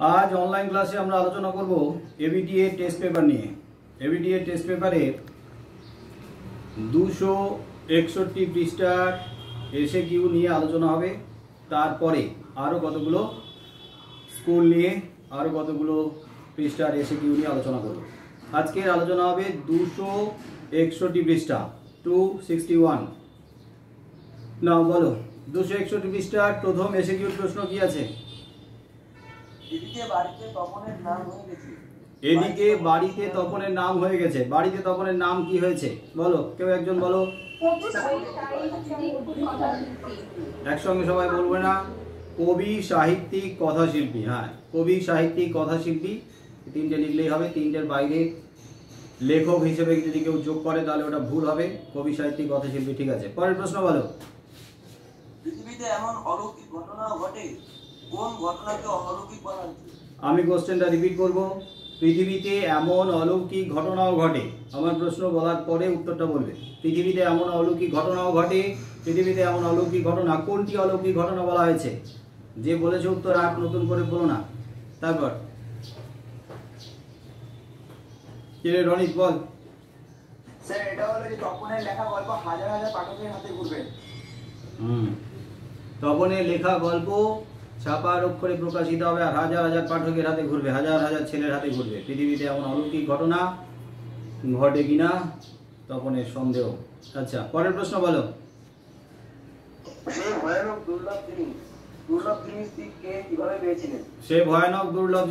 आज ऑनलाइन क्लासे আমরা আলোচনা করব এবিটিএ টেস্ট পেপার নিয়ে। এবিটিএ টেস্ট পেপারে 261 পৃষ্ঠার এসএকিউ নিয়ে আলোচনা হবে। তারপরে আরো কতগুলো স্কুল নিয়ে আরো কতগুলো পৃষ্ঠার এসএকিউ নিয়ে আলোচনা করব। আজকের আলোচনা হবে 261 পৃষ্ঠা 261। নাও বলো 261 পৃষ্ঠার প্রথম এসএকিউ প্রশ্ন কি আছে? এদিকে বাড়িতে তপনের নাম হয়ে গেছে। এদিকে বাড়িতে তপনের নাম হয়ে গেছে। বাড়িতে তপনের নাম কি হয়েছে বলো, কেউ একজন বলো। একসঙ্গে সবাই বলবে না। কবি, সাহিত্যিক, কথাশিল্পী। হ্যাঁ, কবি, সাহিত্যিক, কথাশিল্পী তিনটে লিখলেই হবে। তিনটের বাইরে লেখক হিসেবে যদি কেউ যোগ করে তাহলে ওটা ভুল হবে। কবি, সাহিত্যিক, কথাশিল্পী, ঠিক আছে। পরের প্রশ্ন বলো। পৃথিবীতে এমন অলৌকিক ঘটনা ঘটে, কোন ঘটনাকে অলৌকিক বলা হচ্ছে? আমি কোশ্চেনটা রিপিট করব। পৃথিবীতে এমন অলৌকিক ঘটনাও ঘটে। আমার প্রশ্ন বলার পরে উত্তরটা বলবে। পৃথিবীতে এমন অলৌকিক ঘটনাও ঘটে। পৃথিবীতে এমন অলৌকিক ঘটনা, কোনটি অলৌকিক ঘটনা বলা হয়েছে? যে বলেছে উত্তর আর নতুন করে বলো না। তারপর কিরে রনিত বল। স্যার এটা হলো যে তপনের লেখা গল্প হাজার হাজার পাঠকের হাতে ঘুরবে। তপনের লেখা গল্প ছাপার অক্ষরে প্রকাশিত হবে আর হাজার হাজার পাঠকের হাতে ঘুরবে, হাজার হাজার ছেলের হাতে ঘুরবে। পৃথিবীতে এমন অলৌকিক ঘটনা ঘটে কিনা তপনের সন্দেহ। আচ্ছা, পরের প্রশ্ন বলো। সেই ভয়ানক দুর্লভ জিনিসটি কে কিভাবে পেয়েছিলেন? সে ভয়ানক দুর্লভ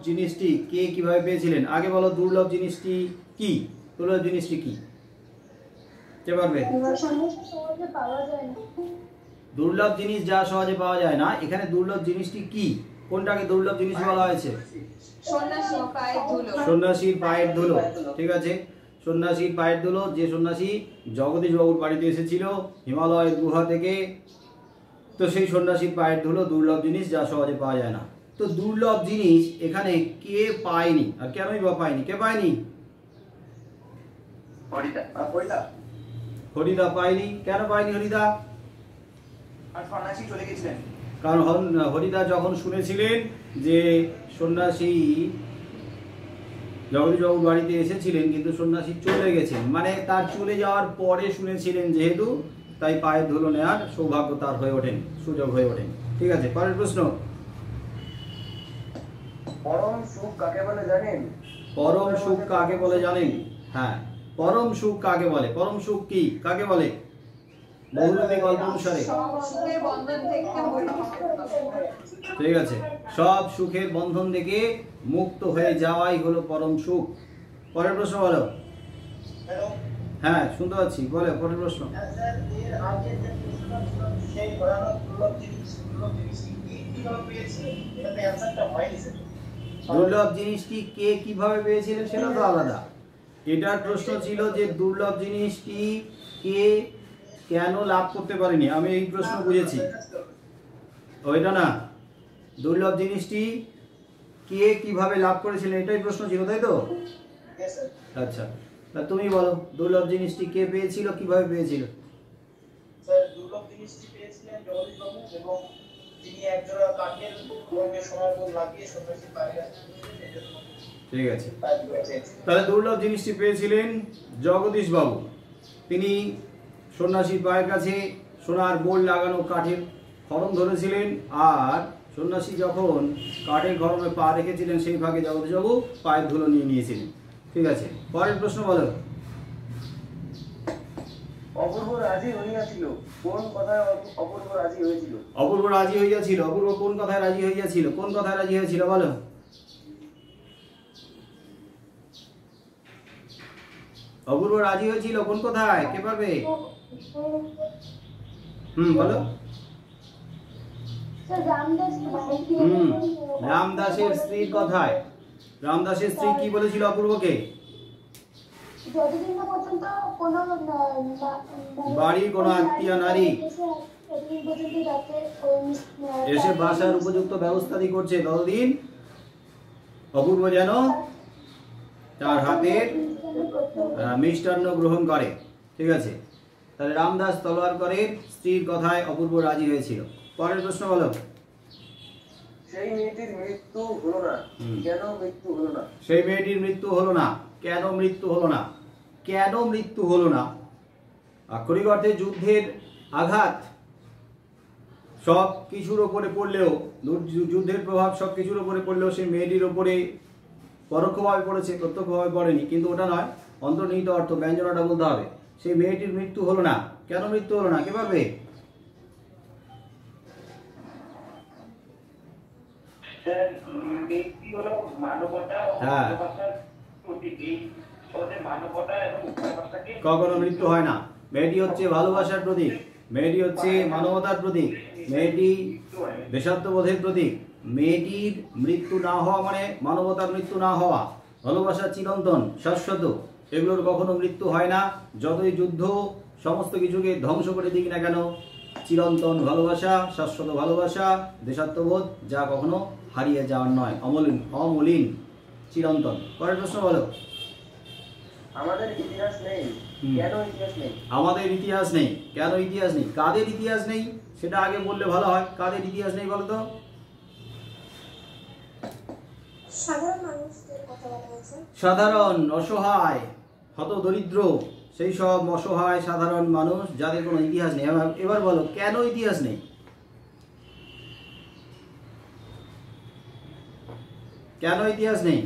জিনিসটি কে কিভাবে পেয়েছিলেন? আগে বলো দুর্লভ জিনিসটি কি? দুর্লভ জিনিসটি কি কে পারবে? দুর্লভ জিনিস যা সহজে পাওয়া যায় না। এখানে দুর্লভ জিনিসটি কি? কোনটাকে দুর্লভ জিনিস বলা হয়েছে? সন্ন্যাসীর পায়ের ধুলো। ঠিক আছে, সন্ন্যাসীর পায়ের ধুলো। যে সন্ন্যাসী জগদীশ বাবুর বাড়িতে এসেছিল হিমালয়ের গুহা থেকে, তো সেই সন্ন্যাসীর পায়ের ধুলো দুর্লভ জিনিস যা সহজে পাওয়া যায় না। তো দুর্লভ জিনিস এখানে কে পায়নি আর কেনই বা পায়নি? কে পায়নি? হরিদা পায়নি। কেন পায়নি হরিদা? চলে গেছিলেন। কারণ হরিদা যখন শুনেছিলেন যে সন্ন্যাসী জগদীশবাবুর বাড়িতে এসেছিলেন কিন্তু সন্ন্যাসী চলে গেছেন, মানে তার চলে যাওয়ার পরে শুনেছিলেন যেহেতু, তাই পায়ের ধুলো নেওয়ার সৌভাগ্য তার হয়ে ওঠেন, সুযোগ হয়ে ওঠেন। ঠিক আছে, পরের প্রশ্ন। পরম সুখ কাকে বলে জানেন? পরম সুখ কাকে বলে জানেন? হ্যাঁ, পরম সুখ কাকে বলে? পরম সুখ কি কাকে বলে? বহুরূপী গল্প অনুসারে ঠিক আছে, সব সুখের বন্ধন থেকে মুক্ত হয়ে যাওয়াই হলো পরম সুখ। পরের প্রশ্ন বলো। হ্যাঁ, শুনতে পাচ্ছি, বলো পরের প্রশ্ন। দুর্লভ জিনিসটি কে কিভাবে পেয়েছিলেন সেটা তো আলাদা। এটার প্রশ্ন ছিল যে দুর্লভ জিনিসটি কে কেন লাভ করতে পারেনি। আমি এই প্রশ্ন বুঝেছি, ওইটা না। দুর্লভ জিনিসটি কে কিভাবে লাভ করেছিলেন এটাই প্রশ্ন ছিল, তাই তো? আচ্ছা, তা তুমি বলো দুর্লভ জিনিসটি কে পেয়েছিল, কিভাবে পেয়েছিল? স্যার দুর্লভ জিনিসটি পেয়েছিলেন জগদীশ বাবু, এবং তিনি একজোড়া কাঠের রঙে সোনার বোল লাগিয়ে সন্ন্যাসীর পায়ে রাখতেন। ঠিক আছে, তাহলে দুর্লভ জিনিসটি পেয়েছিলেন জগদীশ বাবু। তিনি সন্ন্যাসীর পায়ের কাছে সোনার বোল লাগানো কাঠের খড়ম ধরেছিলেন, আর সন্ন্যাসী যখন কাঠের খড়মে পা রেখেছিলেন সেই ভাগে জগদীশবাবু পায়ের ধুলো নিয়ে নিয়েছিলেন। ঠিক আছে, পরের প্রশ্ন বলো। অপূর্ব রাজি হইয়াছিল, কোন কথায় অপূর্ব রাজি হয়েছিল? অপূর্ব রাজি হইয়াছিল। অপূর্ব কোন কথায় রাজি হইয়াছিল? কোন কথায় রাজি হয়েছিল বলো। অপূর্ব রাজি হয়েছিল কোন কথায়? কে পারবে? বলো। রামদাসের স্ত্রীর কথায়। রামদাসের স্ত্রী কি বলেছিল অপূর্বকে? বাড়ির কোন আত্মীয় নারী এসে বাসার উপযুক্ত ব্যবস্থা করছে ততদিন অপূর্ব যেন তার হাতের মিষ্টান্ন গ্রহণ করে। ঠিক আছে, তাহলে রামদাস তলোয়ার করে স্ত্রীর কথায় অপূর্ব রাজি হয়েছিল। পরের প্রশ্ন বলো। সেই মেয়েটির মৃত্যু হলো না, কেন মৃত্যু হলো না? সেই মেয়েটির মৃত্যু হলো না, কেন মৃত্যু হলো না? কেন মৃত্যু হলো না? আক্ষরিক অর্থে যুদ্ধের আঘাত সব কিছুর ওপরে পড়লেও, যুদ্ধের প্রভাব সব কিছুর ওপরে পড়লেও সেই মেয়েটির ওপরে পরোক্ষভাবে পড়েছে, প্রত্যক্ষভাবে পড়েনি। কিন্তু ওটা নয়, অন্তর্নিহিত অর্থ ব্যঞ্জনাটা বলতে হবে। সেই মেয়েটির মৃত্যু হলো না, কেন মৃত্যু হলো না? কে পারবে? স্যার, ব্যক্তি হলো মানবতা ও হ্যাঁ। ভালোবাসার প্রতীক। এই পদে মানবতা এবং ভালোবাসাকে কখনো মৃত্যু হয় না। মেয়েটি হচ্ছে ভালোবাসার প্রতীক, মেয়েটি হচ্ছে মানবতার প্রতীক, মেয়েটি দেশাত্মবোধের প্রতীক। মেয়েটির মৃত্যু না হওয়া মানে মানবতার মৃত্যু না হওয়া, ভালোবাসা চিরন্তন শাশ্বত, এগুলোর কখনো মৃত্যু হয় না। যতই যুদ্ধ সমস্ত কিছুকে ধ্বংস করে দিক না কেন, চিরন্তন ভালোবাসা, শাশ্বত ভালোবাসা, দেশাত্মবোধ, যা কখনো হারিয়ে যাওয়ার নয়, অমলিন, অমলিন, চিরন্তন। পরের প্রশ্ন বলো। আমাদের ইতিহাস নেই, কেন ইতিহাস নেই? আমাদের ইতিহাস নেই, কেন ইতিহাস নেই? কাদের ইতিহাস নেই সেটা আগে বললে ভালো হয়। কাদের ইতিহাস নেই বলো তো? সাধারণ মানুষদের কথা বলা হয়েছে। সাধারণ, অসহায়, হতদরিদ্র, সেই সব অসহায় সাধারণ মানুষ যাদের কোনো ইতিহাস নেই। এবার বলো কেন ইতিহাস নেই? কেন ইতিহাস নেই?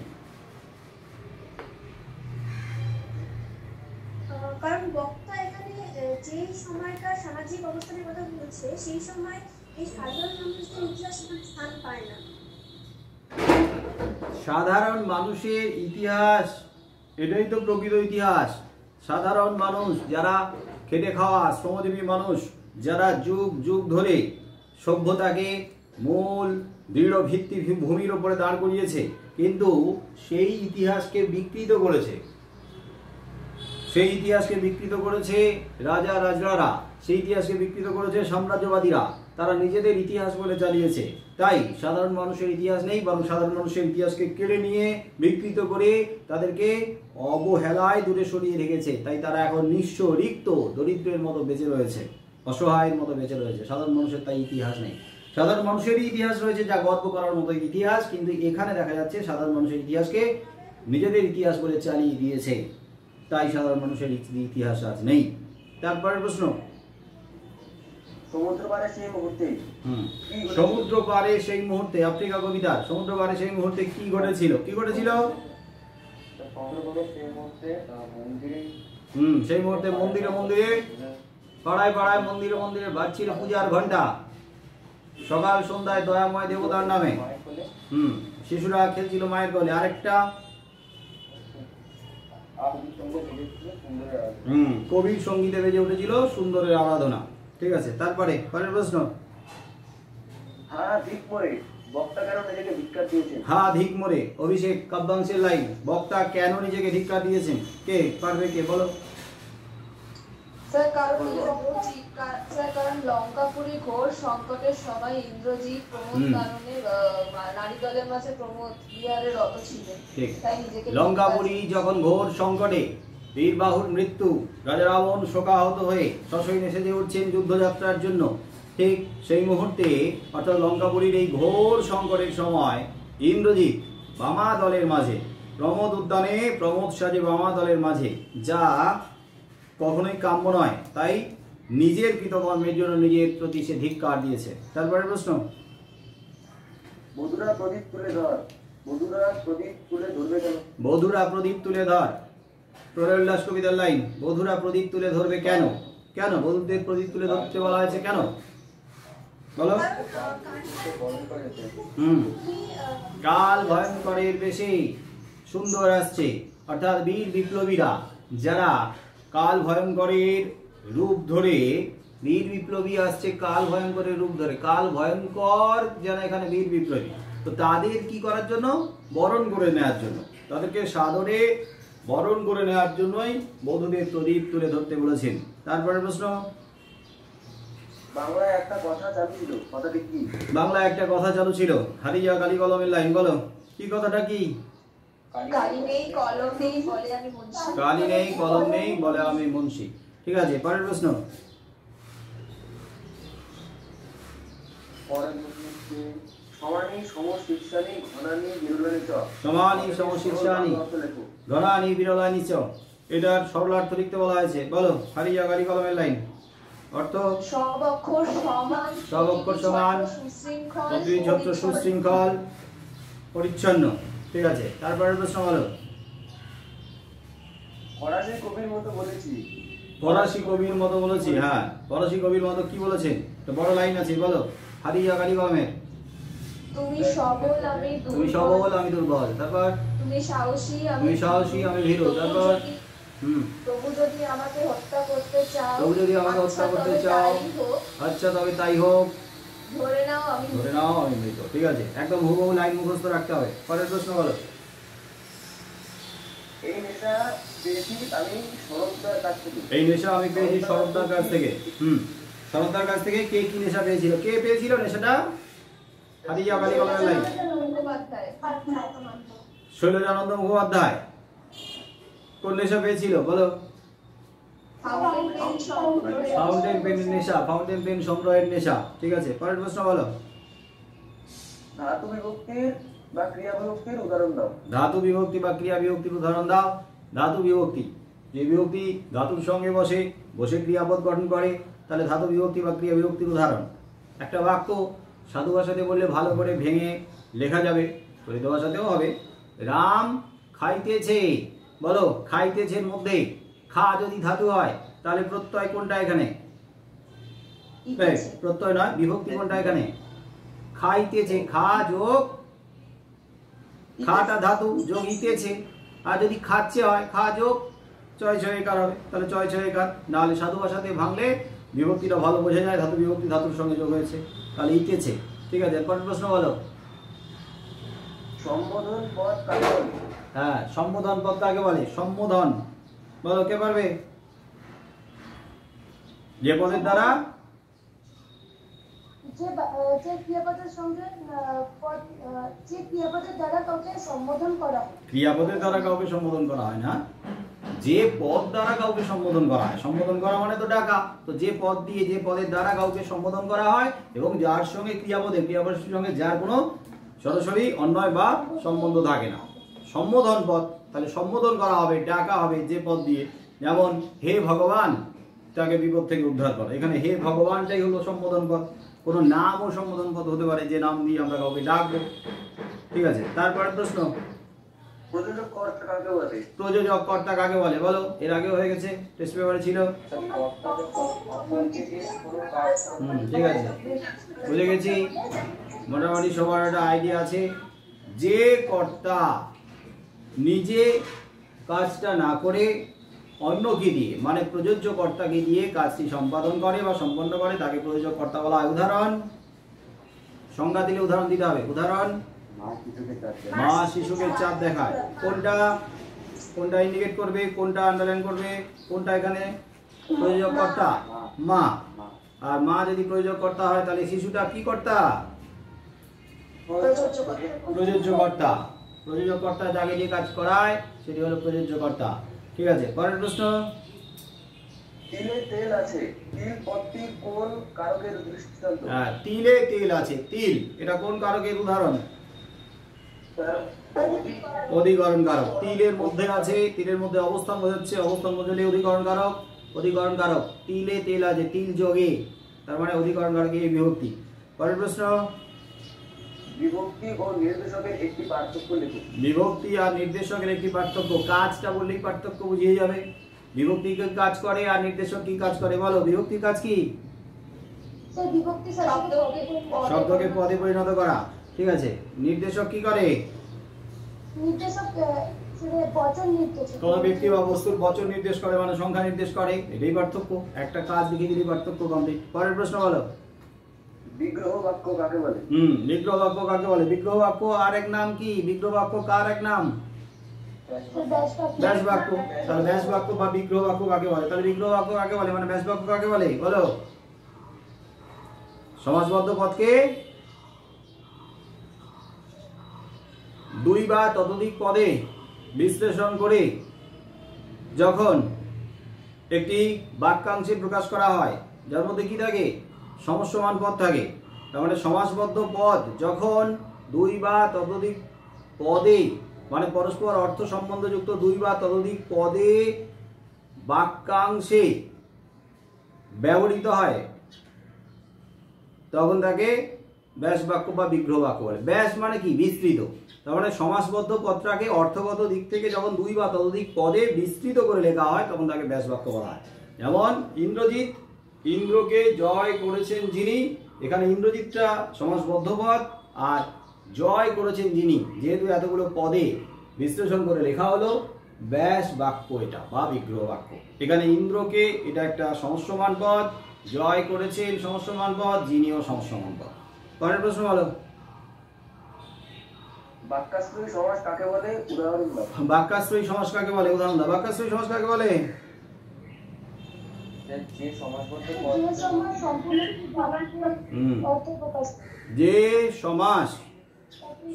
কারণ বক্তা এখানে যে সময়কার সামাজিক অবস্থানের কথা বলছে, সেই সময় এই সাধারণ মানুষদের ইতিহাস এখানে স্থান পায় না। সাধারণ মানুষের ইতিহাস, এটাই তো প্রকৃত ইতিহাস। সাধারণ মানুষ যারা খেটে খাওয়া শ্রমজীবী মানুষ, যারা যুগ যুগ ধরে সভ্যতাকে মূল দৃঢ় ভিত্তি ভূমির ওপরে দাঁড় করিয়েছে, কিন্তু সেই ইতিহাসকে বিকৃত করেছে। সেই ইতিহাসকে বিকৃত করেছে রাজা রাজরারা, সেই ইতিহাসকে বিকৃত করেছে সাম্রাজ্যবাদীরা। তারা নিজেদের ইতিহাস বলে চালিয়েছে। তাই সাধারণ মানুষের ইতিহাস নেই, বরং সাধারণ মানুষের ইতিহাসকে কেড়ে নিয়ে বিকৃত করে তাদেরকে অবহেলায় দূরে সরিয়ে রেখেছে। তাই তারা এখন নিঃস্ব, রিক্ত, দরিদ্রের মতো বেঁচে রয়েছে, অসহায়ের মতো বেঁচে রয়েছে। সাধারণ মানুষের তাই ইতিহাস নেই। সাধারণ মানুষেরই ইতিহাস রয়েছে, যা গর্ব করার মতো ইতিহাস, কিন্তু এখানে দেখা যাচ্ছে সাধারণ মানুষের ইতিহাসকে নিজেদের ইতিহাস বলে চালিয়ে দিয়েছে। তাই সাধারণ মানুষের ইতিহাস আজ নেই। তারপরের প্রশ্ন। সমুদ্র পাড়ে সেই মুহূর্তে সমুদ্র পাড়ে সেই মুহূর্তে, আফ্রিকা কবিতার সমুদ্র পাড়ে সেই মুহূর্তে কি ঘটেছিল? কি ঘটেছিল? সেই মুহূর্তে মন্দিরে সেই মুহূর্তে মন্দিরে মন্দিরে, পাড়ায় পাড়ায়, মন্দিরে মন্দিরে বাজছিল পূজার ঘন্টা। সকাল সন্ধ্যায় দয়াময় দেবতার নামে শিশুরা খেলছিল মায়ের কোলে। আরেকটা কবির সঙ্গীতে বেজে উঠেছিল সুন্দরের আরাধনা। ঠিক আছে, তারপরে পরের প্রশ্ন। হ্যাঁ ধিক মরে বক্তা কেন নিজেকে ধিক্কার দিয়েছেন? হ্যাঁ ধিক মরে, অভিষেক কাব্যাংশের লাইন। বক্তা কেন নিজেকে ধিক্কার দিয়েছেন? কে পারবে? কে বলো। স্যার কারণ লঙ্কাপুরী ঘোর সংকটের সময় ইন্দ্রজিৎ প্রমোদ কারণে নারী দলের মাঝে প্রমোদ বিহারে রত ছিলেন। ঠিক। তাই নিজেকে লঙ্কাপুরী যখন ঘোর সংকটে, বীরবাহুর মৃত্যু, রাজা রাবণ শোকাহত হয়ে সসৈন্যে সেজে উঠছেন যুদ্ধযাত্রার জন্য, ঠিক সেই মুহূর্তে, অর্থাৎ লঙ্কাপুরীর এই ঘোর সংকটের সময়, ইন্দ্রজিৎ বামা দলের মাঝে, প্রমোদ উদ্যানে প্রমোদ সাজে বামা দলের মাঝে, যা কখনোই কাম্য নয়। তাই নিজের কৃতকর্মের জন্য নিজের প্রতি সে ধিক্কার দিয়েছে। তারপরে প্রশ্ন। বধুরা প্রদীপ তুলে ধর, বধুরা প্রদীপ তুলে ধরবে কেন? বধুরা প্রদীপ তুলে ধর, প্রলয় উল্লাস কবিতার লাইন। বধুরা প্রদীপ তুলে ধরবে কেন? কেন বধূদের প্রদীপ তুলে ধরতে বলা হয়েছে? কেন বলো। কাল ভয়ঙ্করের বেশে সুন্দর আসছে, অর্থাৎ বীর বিপ্লবীরা যারা কাল ভয়ঙ্করের রূপ ধরে, বীর বিপ্লবী আসছে কাল ভয়ঙ্করের রূপ ধরে। কাল ভয়ঙ্কর যারা এখানে বীর বিপ্লবী, তো তাদের কি করার জন্য? বরণ করে নেওয়ার জন্য, তাদেরকে সাদরে বরণ করে নেওয়ার জন্যই বধূদের প্রদীপ তুলে ধরতে বলেছেন। তারপরে প্রশ্ন। বাংলায় একটা কথা চালু ছিল, কথাটি কি? বাংলায় একটা কথা চালু ছিল, হারিয়া কালি কলমের লাইন। বলো কি কথাটা? কি? কালি নেই কলম নেই বলে আমি মুন্সি। কালি নেই কলম নেই বলে আমি মুন্সি। ঠিক আছে, পরের প্রশ্ন। পরের প্রশ্ন হচ্ছে, সমানে সমানি সমশীর্ষানি ঘনানি বিরলানি চ। সমানি সমশীর্ষানি অর্থ লেখো। ঘনানি বিরলানি চ, এটার সরলার্থ লিখতে বলা হয়েছে, বলো হারিয়া গাড়ি কলমের লাইন। অর্থ সব অক্ষর সমান, সব অক্ষর সমান, সুশৃঙ্খল, প্রতিটি ছত্র সুশৃঙ্খল, পরিচ্ছন্ন। ঠিক আছে, তারপরের প্রশ্ন বলো। ফরাসি কবির মতো বলেছি। ফরাসি কবির মতো বলেছি, হ্যাঁ ফরাসি কবির মতো কি বলেছেন, তো বড় লাইন আছে, বলো হারিয়া গাড়ি কলমের। তুমি সবল আমি তুমি দুর্বল, সবল আমি দুর্বল, তারপর তুমি সাহসী তুমি সাহসী আমি ভীরু, তারপর প্রভু যদি আমাকে হত্যা করতে চাও, প্রভু যদি আমাকে হত্যা আচ্ছা, করতে তবে চাও, তাই হোক। আচ্ছা তবে তাই হোক, ধরে নাও আমি ধরে নাও আমি মৃত। ঠিক আছে, একদম হুবহু লাইন মুখস্থ রাখতে হবে। পরের প্রশ্ন বলো। এই নেশা পেয়েছি আমি শরৎদার কাছ থেকে। এই নেশা আমি পেয়েছি শরৎদার কাছ থেকে। শরৎদার কাছ থেকে কে কি নেশা পেয়েছিল, কে পেয়েছিল নেশাটা? হারিয়া গাড়ি কলমের লাইন। মুখোপাধ্যায়। শৈলজানন্দ মুখোপাধ্যায় কোন নেশা পেয়েছিল, বলো? ফাউন্টেন পেন সংগ্রহের ফাউন্টেন পেনের নেশা, ফাউন্টেন পেন সংগ্রহের নেশা। ঠিক আছে, পরের প্রশ্ন বলো। ধাতু বিভক্তির বা ক্রিয়া বিভক্তির উদাহরণ দাও। ধাতু বিভক্তি বা ক্রিয়া বিভক্তির উদাহরণ দাও। ধাতু বিভক্তি, যে বিভক্তি ধাতুর সঙ্গে বসে বসে ক্রিয়াপদ গঠন করে, তাহলে ধাতু বিভক্তি বা ক্রিয়া বিভক্তির উদাহরণ। একটা বাক্য সাধু ভাষাতে বললে ভালো করে ভেঙে লেখা যাবে, চলিত ভাষাতেও হবে। রাম খাইতেছে, বলো খাইতেছের মধ্যে খা যদি ধাতু হয় তাহলে প্রত্যয় কোনটা এখানে? প্রত্যয় নয়, বিভক্তি কোনটা এখানে? খাইতেছে, খা যোগ খাটা ধাতু যোগ ইতেছে। আর যদি খাচ্ছে হয় খা যোগ চয় ছয় একার হবে, তাহলে চয় ছয় একার। নাহলে সাধু ভাষাতে ভাঙলে বিভক্তিটা ভালো বোঝা যায়, ধাতু বিভক্তি ধাতুর সঙ্গে যোগ হয়েছে, তাহলে ইতেছে। ঠিক আছে, পরের প্রশ্ন বলো। সম্বোধন পদ কাকে বলে? হ্যাঁ, সম্বোধন পদ কাকে বলে? সম্বোধন, বলো কে পারবে? যে পদের দ্বারা যে ক্রিয়াপদের সঙ্গে যে ক্রিয়াপদের দ্বারা কাউকে সম্বোধন করা হয়। ক্রিয়াপদের দ্বারা কাউকে সম্বোধন করা হয় না, যে পদ দ্বারা কাউকে সম্বোধন করা হয়। সম্বোধন করা মানে তো ডাকা, তো যে পদ দিয়ে যে পদের দ্বারা কাউকে সম্বোধন করা হয় এবং যার সঙ্গে ক্রিয়াপদের সঙ্গে যার কোনো সরাসরি অন্বয় বা সম্বন্ধ থাকে না, সম্বোধন পদ। তাহলে সম্বোধন করা হবে, ডাকা হবে যে পদ দিয়ে। যেমন হে ভগবান, তাকে বিপদ থেকে উদ্ধার করে, এখানে হে ভগবানটাই হলো সম্বোধন পদ। কোনো নামও সম্বোধন পদ হতে পারে, যে নাম দিয়ে আমরা কাউকে ডাকবো। ঠিক আছে, তারপরে প্রশ্ন। প্রযোজক কর্তা কাকে বলে? প্রযোজক কর্তা কাকে বলে, বলো? এর আগেও হয়ে গেছে, টেস্ট পেপারে ছিল। ঠিক আছে, বুঝে গেছি, মোটামুটি সবার একটা আইডিয়া আছে। যে কর্তা নিজে কাজটা না করে অন্যকে দিয়ে, মানে প্রযোজ্য কর্তাকে দিয়ে কাজটি সম্পাদন করে বা সম্পন্ন করে, তাকে প্রযোজক কর্তা বলা হয়। উদাহরণ সংজ্ঞা দিলে উদাহরণ দিতে হবে। উদাহরণ মা শিশুকে চাঁদ দেখায়, কোনটা কোনটা ইন্ডিকেট করবে, কোনটা আন্ডারলাইন করবে, কোনটা এখানে প্রযোজক কর্তা? মা। আর মা যদি প্রযোজক কর্তা হয় তাহলে শিশুটা কি কর্তা? প্রযোজ্য কর্তা। প্রযোজক কর্তা যাকে যে কাজ করায় সেটি হলো প্রযোজ্য কর্তা। ঠিক আছে, পরের প্রশ্ন। তিলে তেল আছে, তিল পদটি কোন কারকের দৃষ্টান্ত? হ্যাঁ, তিলে তেল আছে, তিল এটা কোন কারকের উদাহরণ? অধিকরণ কারক। তিলের মধ্যে আছে, তিলের মধ্যে অবস্থান বোঝাচ্ছে, অবস্থান বোঝালে অধিকরণ কারক। অধিকরণ কারক, তিলে তেল আছে, তিল যোগে, তার মানে অধিকরণ কারক এই বিভক্তি। পরের প্রশ্ন। বিভক্তি ও নির্দেশকের একটি পার্থক্য লিখুন। বিভক্তি আর নির্দেশকের একটি পার্থক্য, কাজটা বললেই পার্থক্য বুঝিয়ে যাবে। বিভক্তি কি কাজ করে আর নির্দেশক কি কাজ করে, বলো? বিভক্তির কাজ কি? বিভক্তি শব্দকে পদে পরিণত করা। ঠিক আছে, নির্দেশক কি করে? নির্দেশক বচন নির্দেশ, কোন ব্যক্তি বা বস্তুর বচন নির্দেশ করে, মানে সংখ্যা নির্দেশ করে। এটাই পার্থক্য, একটা কাজ দেখিয়ে দিলে পার্থক্য কমপ্লিট। পরের প্রশ্ন বলো। বিগ্রহ বাক্য কাকে বলে? বিগ্রহ বাক্য কাকে বলে? বিগ্রহ বাক্য আর এক নাম কি? বিগ্রহ বাক্য কার এক নাম? ব্যাস বাক্য। তাহলে ব্যাস বাক্য বা বিগ্রহ বাক্য কাকে বলে? তাহলে বিগ্রহ বাক্য কাকে বলে, মানে ব্যাস বাক্য কাকে বলে, বলো? সমাসবদ্ধ পদকে দুই বা ততোধিক পদে বিশ্লেষণ করে যখন একটি বাক্যাংশে প্রকাশ করা হয়, যার মধ্যে কি থাকে? সমস্যমান পদ থাকে। তার মানে সমাসবদ্ধ পদ যখন দুই বা ততোধিক পদে মানে পরস্পর অর্থ সম্বন্ধযুক্ত দুই বা ততোধিক পদে বাক্যাংশে ব্যবহৃত হয় তখন তাকে ব্যাস বাক্য বা বিগ্রহ বাক্য বলে। ব্যাস মানে কি? বিস্তৃত। তার মানে সমাসবদ্ধ পত্রাকে অর্থগত দিক থেকে যখন দুই বা ততোধিক পদে বিস্তৃত করে লেখা হয় তখন তাকে ব্যাস বাক্য বলা হয়। যেমন ইন্দ্রজিৎ ইন্দ্রকে জয় করেছেন যিনি, এখানে ইন্দ্রজিৎটা সমাসবদ্ধ পদ আর জয় করেছেন যিনি যেহেতু এতগুলো পদে বিশ্লেষণ করে লেখা হলো ব্যাস বাক্য এটা বা বিগ্রহ বাক্য। এখানে ইন্দ্রকে এটা একটা সমস্যমান পদ, জয় করেছেন সমস্যমান পদ, যিনিও সমস্যমান পদ। পরের প্রশ্ন বলো। বাক্যাশ্রয়ী সমাস কাকে বলে? উদাহরণ দাও। বাক্যাশ্রয়ী সমাস কাকে বলে? উদাহরণ দাও। বাক্যাশ্রয়ী সমাস কাকে বলে? যে সমাসবদ্ধ যে পদ সমাজ সম্পূর্ণ অর্থ প্রকাশ করে। যে সমাস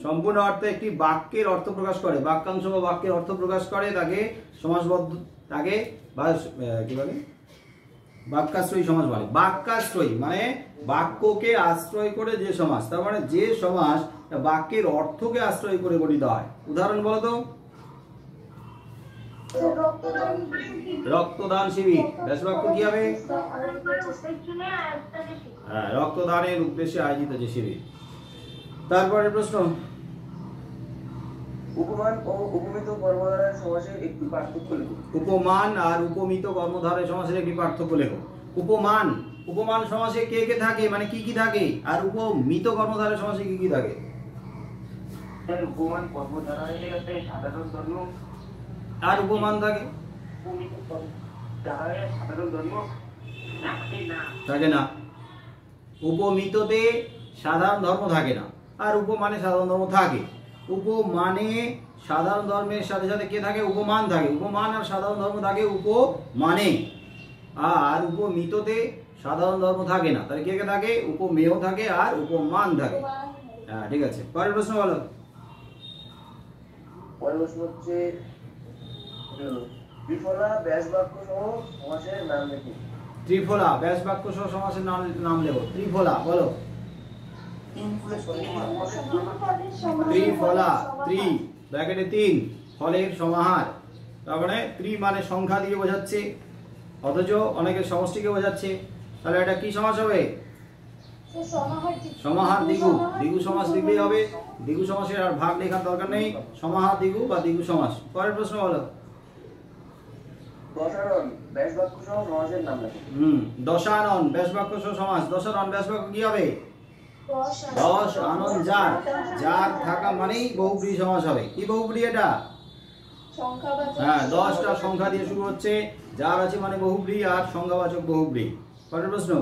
সম্পূর্ণ অর্থে একটি বাক্যের অর্থ প্রকাশ করে, বাক্যাংশ বা বাক্যের অর্থ প্রকাশ করে তাকে সমাসবদ্ধ তাকে বা কি বলে? বাক্যাশ্রয়ী সমাস বলে। বাক্যাশ্রয়ী মানে বাক্যকে আশ্রয় করে যে সমাস, তার মানে যে সমাস বাক্যের অর্থকে আশ্রয় করে গঠিত হয়। উদাহরণ বলো তো। রক্তদান শিবির ব্যাস বাক্য কি হবে? হ্যাঁ, রক্তদানের উদ্দেশ্যে আয়োজিত যে শিবির। তারপরে প্রশ্ন। উপমান ও উপমিত কর্মধারয় সমাসের একটি পার্থক্য লিখুন। উপমান আর উপমিত কর্মধারয় সমাসের একটি পার্থক্য লেখো। উপমান উপমান সমাসে কে কে থাকে মানে কি কি থাকে, আর উপমিত কর্মধারয় সমাসে কি কি থাকে? উপমান কর্মধারয় একটা সাধারণ ধর্ম আর উপমান থাকে সাধারণ ধর্ম থাকে না। উপমিততে সাধারণ ধর্ম থাকে না, আর উপমানে সাধারণ ধর্ম থাকে। উপমানে সাধারণ ধর্মের সাথে সাথে কে থাকে? উপমান থাকে। উপমান আর সাধারণ ধর্ম থাকে উপমানে। আর উপমিততে সাধারণ ধর্ম থাকে না, তাহলে কে কে থাকে? উপমেয় থাকে আর উপমান থাকে। হ্যাঁ, ঠিক আছে। পরের প্রশ্ন বলো। পরের প্রশ্ন হচ্ছে ত্রিফলা ব্যাস বাক্য সহ সমাসের নাম লিখুন। ত্রিফলা ব্যাস বাক্য সহ সমাসের নাম লেখো। ত্রিফলা বলো। ত্রিফলা, ত্রি ব্র্যাকেটে 3 ফলের সমাহার। তার মানে ত্রি মানে সংখ্যা দিয়ে বোঝাচ্ছে, অথচ অনেকের সমষ্টিকে বোঝাচ্ছে। তাহলে এটা কি সমাস হবে? সমাহার দ্বিগু। দ্বিগু সমাস লিখলেই হবে। দ্বিগু সমাসের আর ভাগ লেখার দরকার নেই। সমাহার দ্বিগু বা দ্বিগু সমাস। পরের প্রশ্ন বলো। দশানন ব্যাস বাক্য সহ সমাসের নাম লিখুন। দশানন ব্যাস বাক্য সহ সমাস। দশানন ব্যাস বাক্য কি হবে? দশ আনন যার, যার থাকা মানেই বহুব্রী সমাস হবে। কি বহুব্রী এটা? হ্যাঁ, 10টা সংখ্যা দিয়ে শুরু হচ্ছে, যার আছে মানে বহুব্রী আর সংখ্যাবাচক বহুব্রী। পরের প্রশ্ন।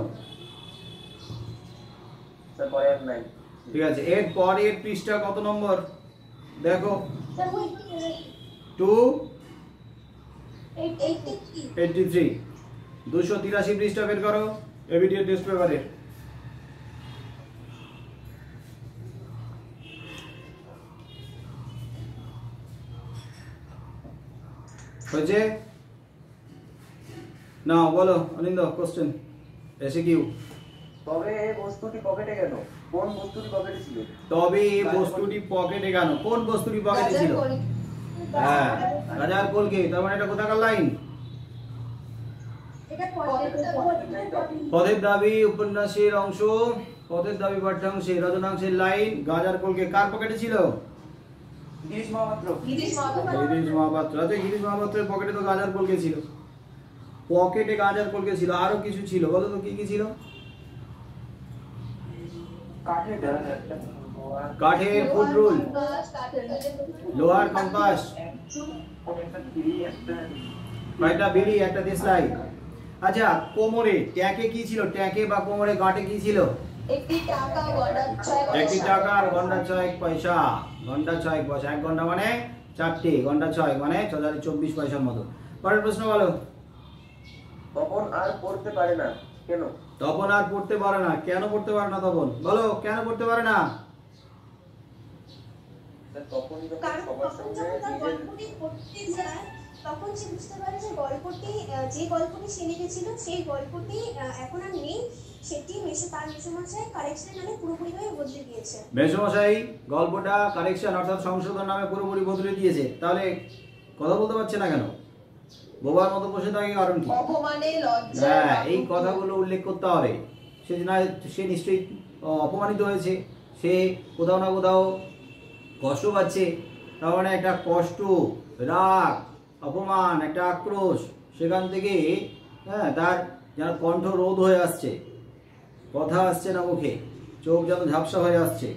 ঠিক আছে, এর পরের পৃষ্ঠা কত নম্বর দেখো? 283। 283 পৃষ্ঠা বের করো এবিটিএ টেস্ট পেপারে। হয়েছে? না বলো অনিন্দ, কোশ্চেন এসিকিউ। তবে এই বস্তুটি পকেটে কেন? কোন বস্তুটি পকেটে ছিল? তবে এই বস্তুটি পকেটে কেন? কোন বস্তুটি পকেটে ছিল? হ্যাঁ, রাজার কলকে। তার মানে এটা কোথাকার লাইন? পথের দাবি উপন্যাসের অংশ। পথের দাবি পাঠ্যাংশে রচনাংশের লাইন। গাজার কলকে কার পকেটে ছিল? গিরিশ মহাপাত্র। গিরিশ মহাপাত্র। আচ্ছা, গিরিশ মহাপাত্রের পকেটে তো গাজার কলকে ছিল। পকেটে গাজার কলকে ছিল, আরো কিছু ছিল, বলো তো কি কি ছিল? কাঠের ফুট রুল, লোহার কম্পাস, একটা বিড়ি, একটা দেশলাই। আচ্ছা, কোমরে ট্যাকে কি ছিল? ট্যাকে বা কোমরে গাঁটে কি ছিল? একটি টাকা, গন্ডা 6 পয়সা। একটি টাকা আর গন্ডা 6 পয়সা। গন্ডা 6 পয়সা। 1 গন্ডা মানে 4টে, গন্ডা 6 মানে 6.24 পয়সার মতো। পরের প্রশ্ন বলো। তপন আর পড়তে পারে না কেন? তপন আর পড়তে পারে না কেন? পড়তে পারে না তপন, বলো কেন পড়তে পারে না? তপন যখন কারণ সবার তখন সঙ্গে যখন তার নিজের গল্পটি পড়তে যায় তখন সে বুঝতে পারে যে গল্পটি যে গল্পটি সে লিখেছিল সেই গল্পটি এখন আর নেই, সেটি তার মেসোমশাই কারেকশনের নামে পুরোপুরিভাবে বদলে দিয়েছে। মেসোমশাই গল্পটা কারেকশন অর্থাৎ সংশোধন নামে পুরোপুরি বদলে দিয়েছে। তাহলে কথা বলতে পারছে না কেন? বোবার মতো বসে থাকে কারণ কি? অপমানে লজ্জা। হ্যাঁ, এই কথাগুলো উল্লেখ করতে হবে। সে নিশ্চয়ই অপমানিত হয়েছে, সে কোথাও না কোথাও কষ্ট পাচ্ছে, তার মানে একটা কষ্ট, রাগ, অপমান, একটা আক্রোশ, সেখান থেকে তার যেন কণ্ঠ রোধ হয়ে আসছে, কথা আসছে না মুখে, চোখ যেন ঝাপসা হয়ে আসছে।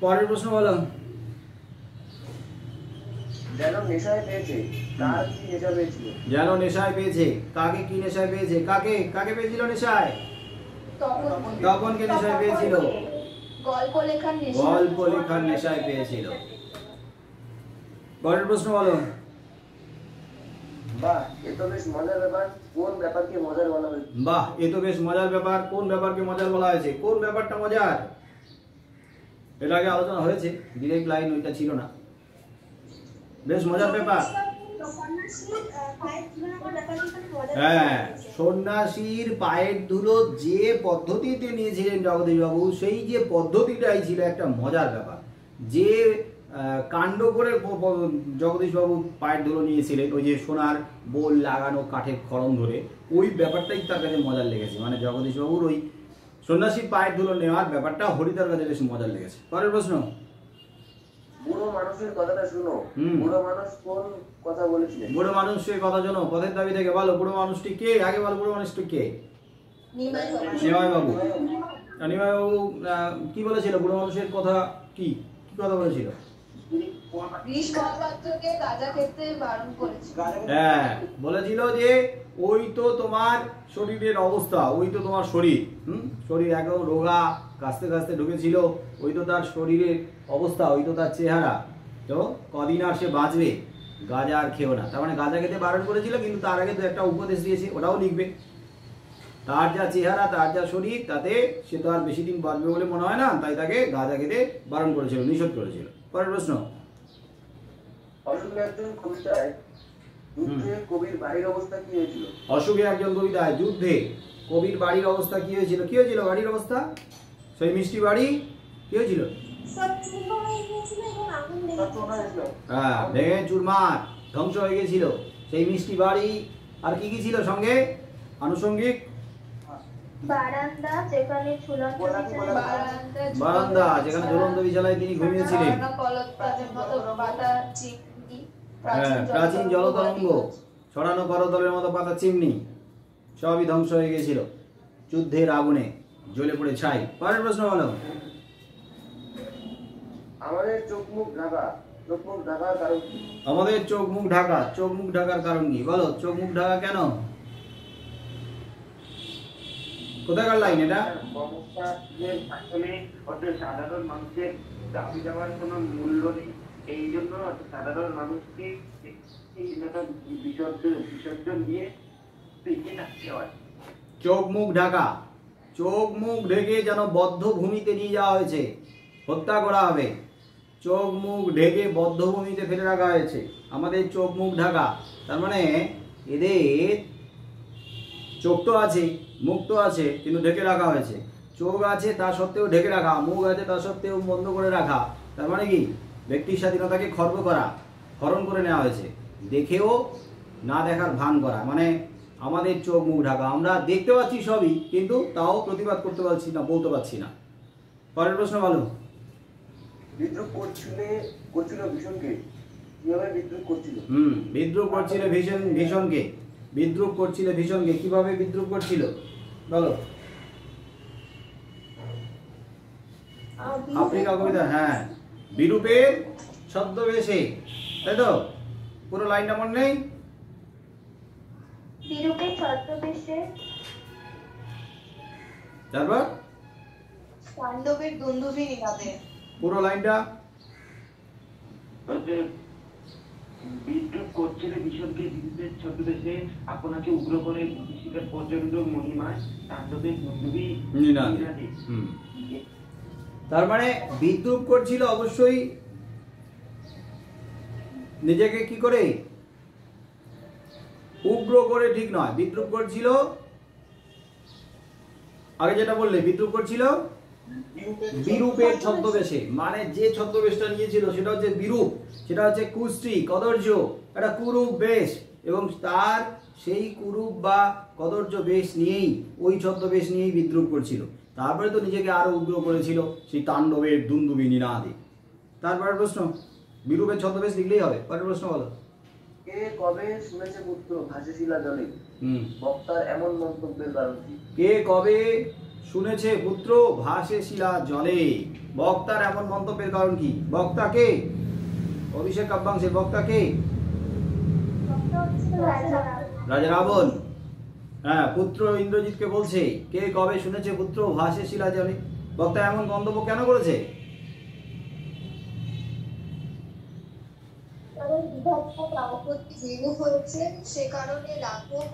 পরের প্রশ্ন বলো। যেন নেশায় পেয়েছে, কার কি নেশা পেয়েছিল? যেন নেশায় পেয়েছে, কাকে কি নেশায় পেয়েছে? কাকে পেয়েছিল নেশায়? তখন কে নেশায় পেয়েছিল? গল্প লেখার নেশা। গল্প লেখার নেশায় পেয়েছিল। পরের প্রশ্ন বলো। বাহ, এ তো বেশ মজার ব্যাপার। কোন ব্যাপারকে মজার বলা হয়েছে? বাহ, এ তো বেশ মজার ব্যাপার। কোন ব্যাপারকে মজার বলা হয়েছে? কোন ব্যাপারটা মজার? এর আগে আলোচনা হয়েছে, ডিরেক্ট লাইন ওইটা ছিল না। বেশ মজার ব্যাপার। হ্যাঁ, সন্ন্যাসীর পায়ের ধুলো যে পদ্ধতিতে নিয়েছিলেন জগদীশবাবু, সেই যে পদ্ধতিটাই ছিল একটা মজার ব্যাপার। যে কাণ্ড করে জগদীশবাবু পায়ের ধুলো নিয়েছিলেন, ওই যে সোনার বোল লাগানো কাঠের খড়ম ধরে, ওই ব্যাপারটাই তার কাছে মজার লেগেছে। মানে জগদীশবাবুর ওই সন্ন্যাসীর পায়ের ধুলো নেওয়ার ব্যাপারটা হরিদার কাছে বেশ মজার লেগেছে। পরের প্রশ্ন। বুড়ো মানুষের কথাটা শুনো। বুড়ো মানুষ কোন কথা বলেছিলেন? বুড়ো মানুষের কথা শোনো, পথের দাবি থেকে বলো। বুড়ো মানুষটি কে? আগে বলো বুড়ো মানুষটি কে? নিমাই বাবু। নিমাই বাবু কি বলেছিল? বুড়ো মানুষের কথা কি কথা বলেছিল? গ্রীষ্মপাত্রকে গাঁজা খেতে বারণ করেছিল। হ্যাঁ, বলেছিল যে ওই তো তোমার শরীরের অবস্থা, ওই তো তোমার শরীর, শরীর একদম রোগা, কাস্তে কাস্তে ঢুকেছিল, ওই তো তার শরীরের অবস্থা, ওই তো তার চেহারা, তো কদিন আর সে বাঁচবে, গাঁজা আর খেও না। তার মানে গাঁজা খেতে বারণ করেছিল, কিন্তু তার আগে তো একটা উপদেশ দিয়েছে, ওটাও লিখবে। তার যা চেহারা, তার যা শরীর, তাতে সে তো আর বেশি দিন বাঁচবে বলে মনে হয় না, তাই তাকে গাঁজা খেতে বারণ করেছিল, নিষেধ করেছিল। পরের প্রশ্ন। অসুখে একজন কবিতায় যুদ্ধে কবির বাড়ির অবস্থা কি হয়েছিল? অসুখে একজন কবিতায় যুদ্ধে কবির বাড়ির অবস্থা কি হয়েছিল? কি হয়েছিল বাড়ির অবস্থা? সেই মিষ্টি বাড়ি কি হয়েছিল? হ্যাঁ, ভেঙে চুরমার ধ্বংস হয়ে গেছিল সেই মিষ্টি বাড়ি। আর কি কি ছিল সঙ্গে আনুষঙ্গিক? বারান্দা যেখানে ঝুলন্ত বিছানায় তিনি ঘুমিয়েছিলেন। প্রাচীন জলতরঙ্গ, ছড়ানো করতলের মতো পাতা চিমনি, সবই ধ্বংস হয়ে গেছিল যুদ্ধের আগুনে, জ্বলে পড়ে ছাই। পরের প্রশ্ন বলো। আমাদের চোখ মুখ ঢাকার কারণ কি? আমাদের চোখ মুখ ঢাকার কারণ কি? বলো, চোখ মুখ ঢাকা কেন? কোথাকার লাইন এটা? আসলে সাধারণ মানুষের দাবি দেওয়ার কোনো মূল্য নেই, এই জন্য সাধারণ মানুষকে বিসর্জন দিয়ে এগিয়ে থাকতে হয়। চোখ মুখ ঢাকা, চোখ মুখ ঢেকে যেন বদ্ধ ভূমিতে নিয়ে যাওয়া হয়েছে, হত্যা করা হবে। চোখ মুখ ঢেকে বদ্ধ ভূমিতে ফেলে রাখা হয়েছে। আমাদের চোখ মুখ ঢাকা, তার মানে এদের চোখ তো আছে, মুখ তো আছে, কিন্তু ঢেকে রাখা হয়েছে। চোখ আছে তা সত্ত্বেও ঢেকে রাখা, মুখ আছে তা সত্ত্বেও বন্ধ করে রাখা। তার মানে কি? ব্যক্তির স্বাধীনতাকে খর্ব করা, হরণ করে নেওয়া হয়েছে। দেখেও না দেখার ভান করা, মানে আমাদের চোখ মুখ ঢাকা। আমরা দেখতে পাচ্ছি সবই, কিন্তু তাও প্রতিবাদ করতে পারছি না, বলতে পারছি না। পরের প্রশ্ন বলো। বিদ্রুপ করছিল ভীষণকে, কিভাবে বিদ্রুপ করছিল? বিদ্রুপ করছিল ভীষণকে। বিদ্রুপ করছিল ভীষণকে, কিভাবে বিদ্রুপ করছিল বলো। আফ্রিকা কবিতা। হ্যাঁ, বিরূপের ছদ্মবেশে, তাই তো? পুরো লাইনটা মনে নেই? বিরূপের ছদ্মবেশে, তারপর পাণ্ডবের দুন্দুভি নিলামে। পুরো লাইনটা। বিদ্রুপ করছিল ভীষণকে, বিদ্রুপের ছদ্মবেশে আপনাকে উগ্র করে শিকার পর্যন্ত মহিমায় তাণ্ডবের দুন্দুভি নিনাদে। তার মানে বিদ্রুপ করছিল অবশ্যই নিজেকে কি করে উগ্র করে ঠিক নয়, বিদ্রুপ করছিল। আগে যেটা বললে বিদ্রুপ করছিল বিরূপের ছদ্মবেশে, মানে যে ছদ্মবেশটা নিয়েছিল সেটা হচ্ছে বিরূপ, সেটা হচ্ছে কুষ্টি কদর্য, একটা কুরূপ বেশ, এবং তার সেই কুরূপ বা কদর্য বেশ নিয়েই, ওই ছদ্মবেশ নিয়েই বিদ্রুপ করছিল। তারপরে তো নিজেকে আরো উগ্র করেছিল সেই তাণ্ডবের দুন্দুবি নিনাদে। তারপরে প্রশ্ন, বিরূপের ছদ্মবেশ লিখলেই হবে। পরের প্রশ্ন বলো। কে কবে শুনেছে পুত্র ভাসে শিলা জলে? বক্তার এমন মন্তব্যের কারণ কি? কে কবে শুনেছে পুত্র ভাসে শিলা জলে? বক্তার এমন মন্তব্যের কারণ কি? বক্তা কে? অভিষেক কাব্যাংশের বক্তা কে? রাজা রাবণ। হ্যাঁ, পুত্র ইন্দ্রজিৎকে বলছে কে কবে শুনেছে পুত্র ভাসে শিলা জলে। বক্তা এমন মন্তব্য কেন করেছে? কারণ বিভক্ত কাব্যপতি বিরূপ হয়েছে, সে কারণে রাঘব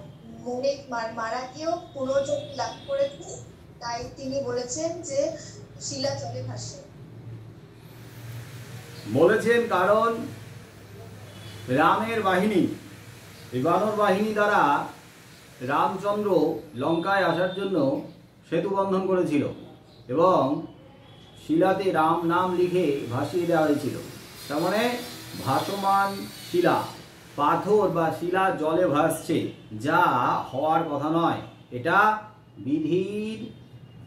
মনে মারা গিয়েও পুনর্জন্ম লাভ করেছে, তাই তিনি বলেছেন যে শিলা জলে ভাসে। বলেছেন কারণ রামের বাহিনী, এই বানর বাহিনী দ্বারা রামচন্দ্র লঙ্কায় আসার জন্য সেতু বন্ধন করেছিল এবং শিলাতে রাম নাম লিখে ভাসিয়ে দেওয়া হয়েছিল। তার মানে ভাসমান শিলা, পাথর বা শিলা জলে ভাসছে, যা হওয়ার কথা নয়, এটা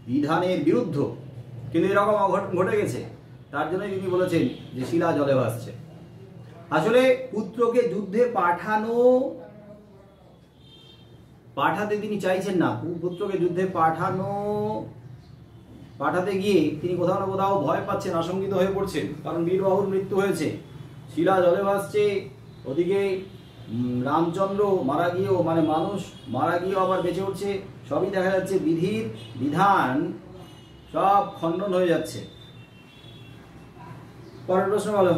বিধানের বিরুদ্ধ, কিন্তু এরকম অঘটন ঘটে গেছে, তার জন্য তিনি বলেছেন যে শিলা জলে ভাসছে। আসলে পুত্রকে যুদ্ধে পাঠাতে তিনি চাইছেন না। পুত্রকে যুদ্ধে পাঠাতে গিয়ে তিনি কোথাও না কোথাও ভয় পাচ্ছেন, আশঙ্কিত হয়ে পড়ছেন, কারণ বীরবাহুর মৃত্যু হয়েছে, শিলা জলে ভাসছে, ওদিকে রামচন্দ্র মারা গিয়েও, মানে মানুষ মারা গিয়েও আবার বেঁচে উঠছে, সবই দেখা যাচ্ছে বিধান সব খণ্ডন হয়ে যাচ্ছে। পরের প্রশ্ন বলো।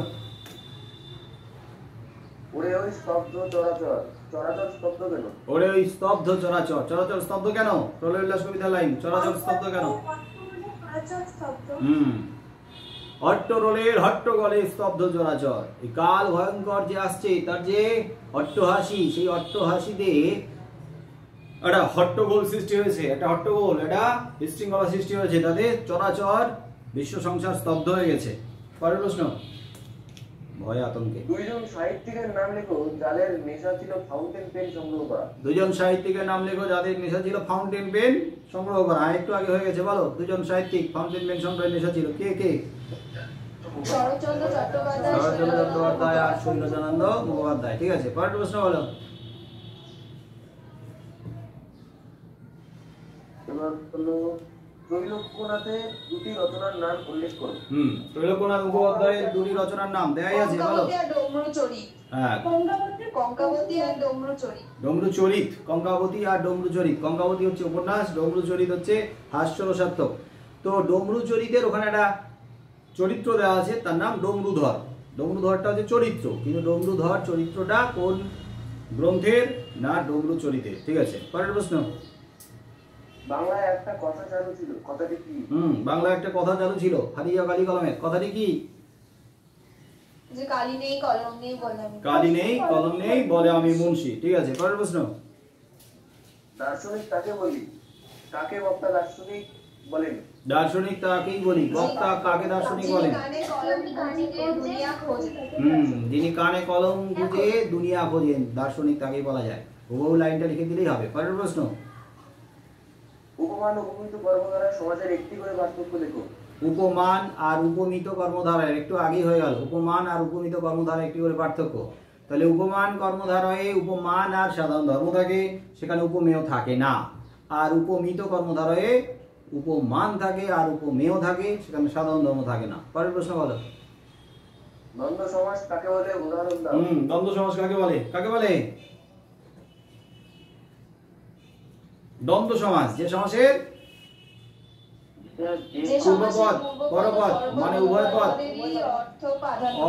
ওরে ওই স্তব্ধ চরাচর, চরাচর স্তব্ধ কেন? ওরে ওই স্তব্ধ চরাচর, চরাচর স্তব্ধ কেন? প্রলয় উল্লাস কবিতা লাইন, চরাচর স্তব্ধ কেন? হট্টরোলের হট্টগোলে স্তব্ধ চরাচর। এই কাল ভয়ঙ্কর যে আসছে, তার যে অট্টহাসি, সেই অট্টহাসিতে একটা হট্টগোল সৃষ্টি হয়েছে, একটা হট্টগোল, একটা বিশৃঙ্খলা সৃষ্টি হয়েছে, তাদের চরাচর বিশ্ব সংসার স্তব্ধ হয়ে গেছে। পরের প্রশ্ন। ভয় আতঙ্কে দুইজন সাহিত্যিকের নাম লেখো যাদের নেশা ছিল ফাউন্টেন পেন সংগ্রহ করা। দুজন সাহিত্যিকের নাম লেখো যাদের নেশা ছিল ফাউন্টেন পেন সংগ্রহ করা। একটু আগে হয়ে গেছে, বলো। দুজন সাহিত্যিক ফাউন্টেন পেন সংগ্রহের নেশা ছিল, কে কে? শরৎচন্দ্র চট্টোপাধ্যায় আর শৈলজানন্দ মুখোপাধ্যায়। ঠিক আছে, পরের প্রশ্ন বলো। এবার হলো ত্রৈলোক্যনাথের দুটি রচনার নাম উল্লেখ করো। ত্রৈলোক্যনাথ মুখোপাধ্যায়ের দুটি রচনার নাম দেয়াই আছে, বলো। হ্যাঁ, কঙ্কাবতী আর ডমরুচরিত। ডমরুচরিত, কঙ্কাবতী আর ডমরুচরিত। কঙ্কাবতী হচ্ছে উপন্যাস, ডমরুচরিত হচ্ছে হাস্যরসাত্মক। তো ডমরুচরিতের ওখানে একটা চরিত্র দেওয়া আছে, তার নাম ডমরুধর। ডমরুধরটা হচ্ছে চরিত্র, কিন্তু ডমরুধর চরিত্রটা কোন গ্রন্থের? না, ডমরুচরিতে। ঠিক আছে, পরের প্রশ্ন। বাংলায় একটা কথা চালু ছিল, কথাটি কি? বাংলায় একটা কথা চালু ছিল, হারিয়া কালি কলমের। কথাটি কি? যে কালি নেই কলম নেই বলে আমি, কালি নেই কলম নেই বলে আমি মুন্সি। ঠিক আছে, পরের প্রশ্ন। দার্শনিক তাকে বলি, কাকে বক্তা দার্শনিক বলেন? দার্শনিক তাকেই বলি, বক্তা কাকে দার্শনিক বলেন? যিনি কানে কলম গুঁজে দুনিয়া খোঁজেন, দার্শনিক তাকেই বলা যায়। হুবহু লাইনটা লিখে দিলেই হবে। পরের প্রশ্ন। উপমান উপমিত কর্মধারা সমাজের একটি করে পার্থক্য লেখো। উপমান আর উপমিত কর্মধারায়, একটু আগেই হয়ে গেল, উপমান আর উপমিত কর্মধারায় একটি করে পার্থক্য। তাহলে উপমান কর্মধারায় উপমান আর সাধারণ ধর্ম থাকে, সেখানে উপমেয় থাকে না। আর উপমিত কর্মধারায় উপমান থাকে আর উপমেয় থাকে, সেখানে সাধারণ ধর্ম থাকে না। পরের প্রশ্ন বলো। দ্বন্দ্ব সমাস কাকে বলে, উদাহরণ দাও। দ্বন্দ্ব সমাস কাকে বলে? কাকে বলে? দ্বন্দ্ব সমাস যে সমাসের পূর্বপদ পরপদ মানে উভয় পদ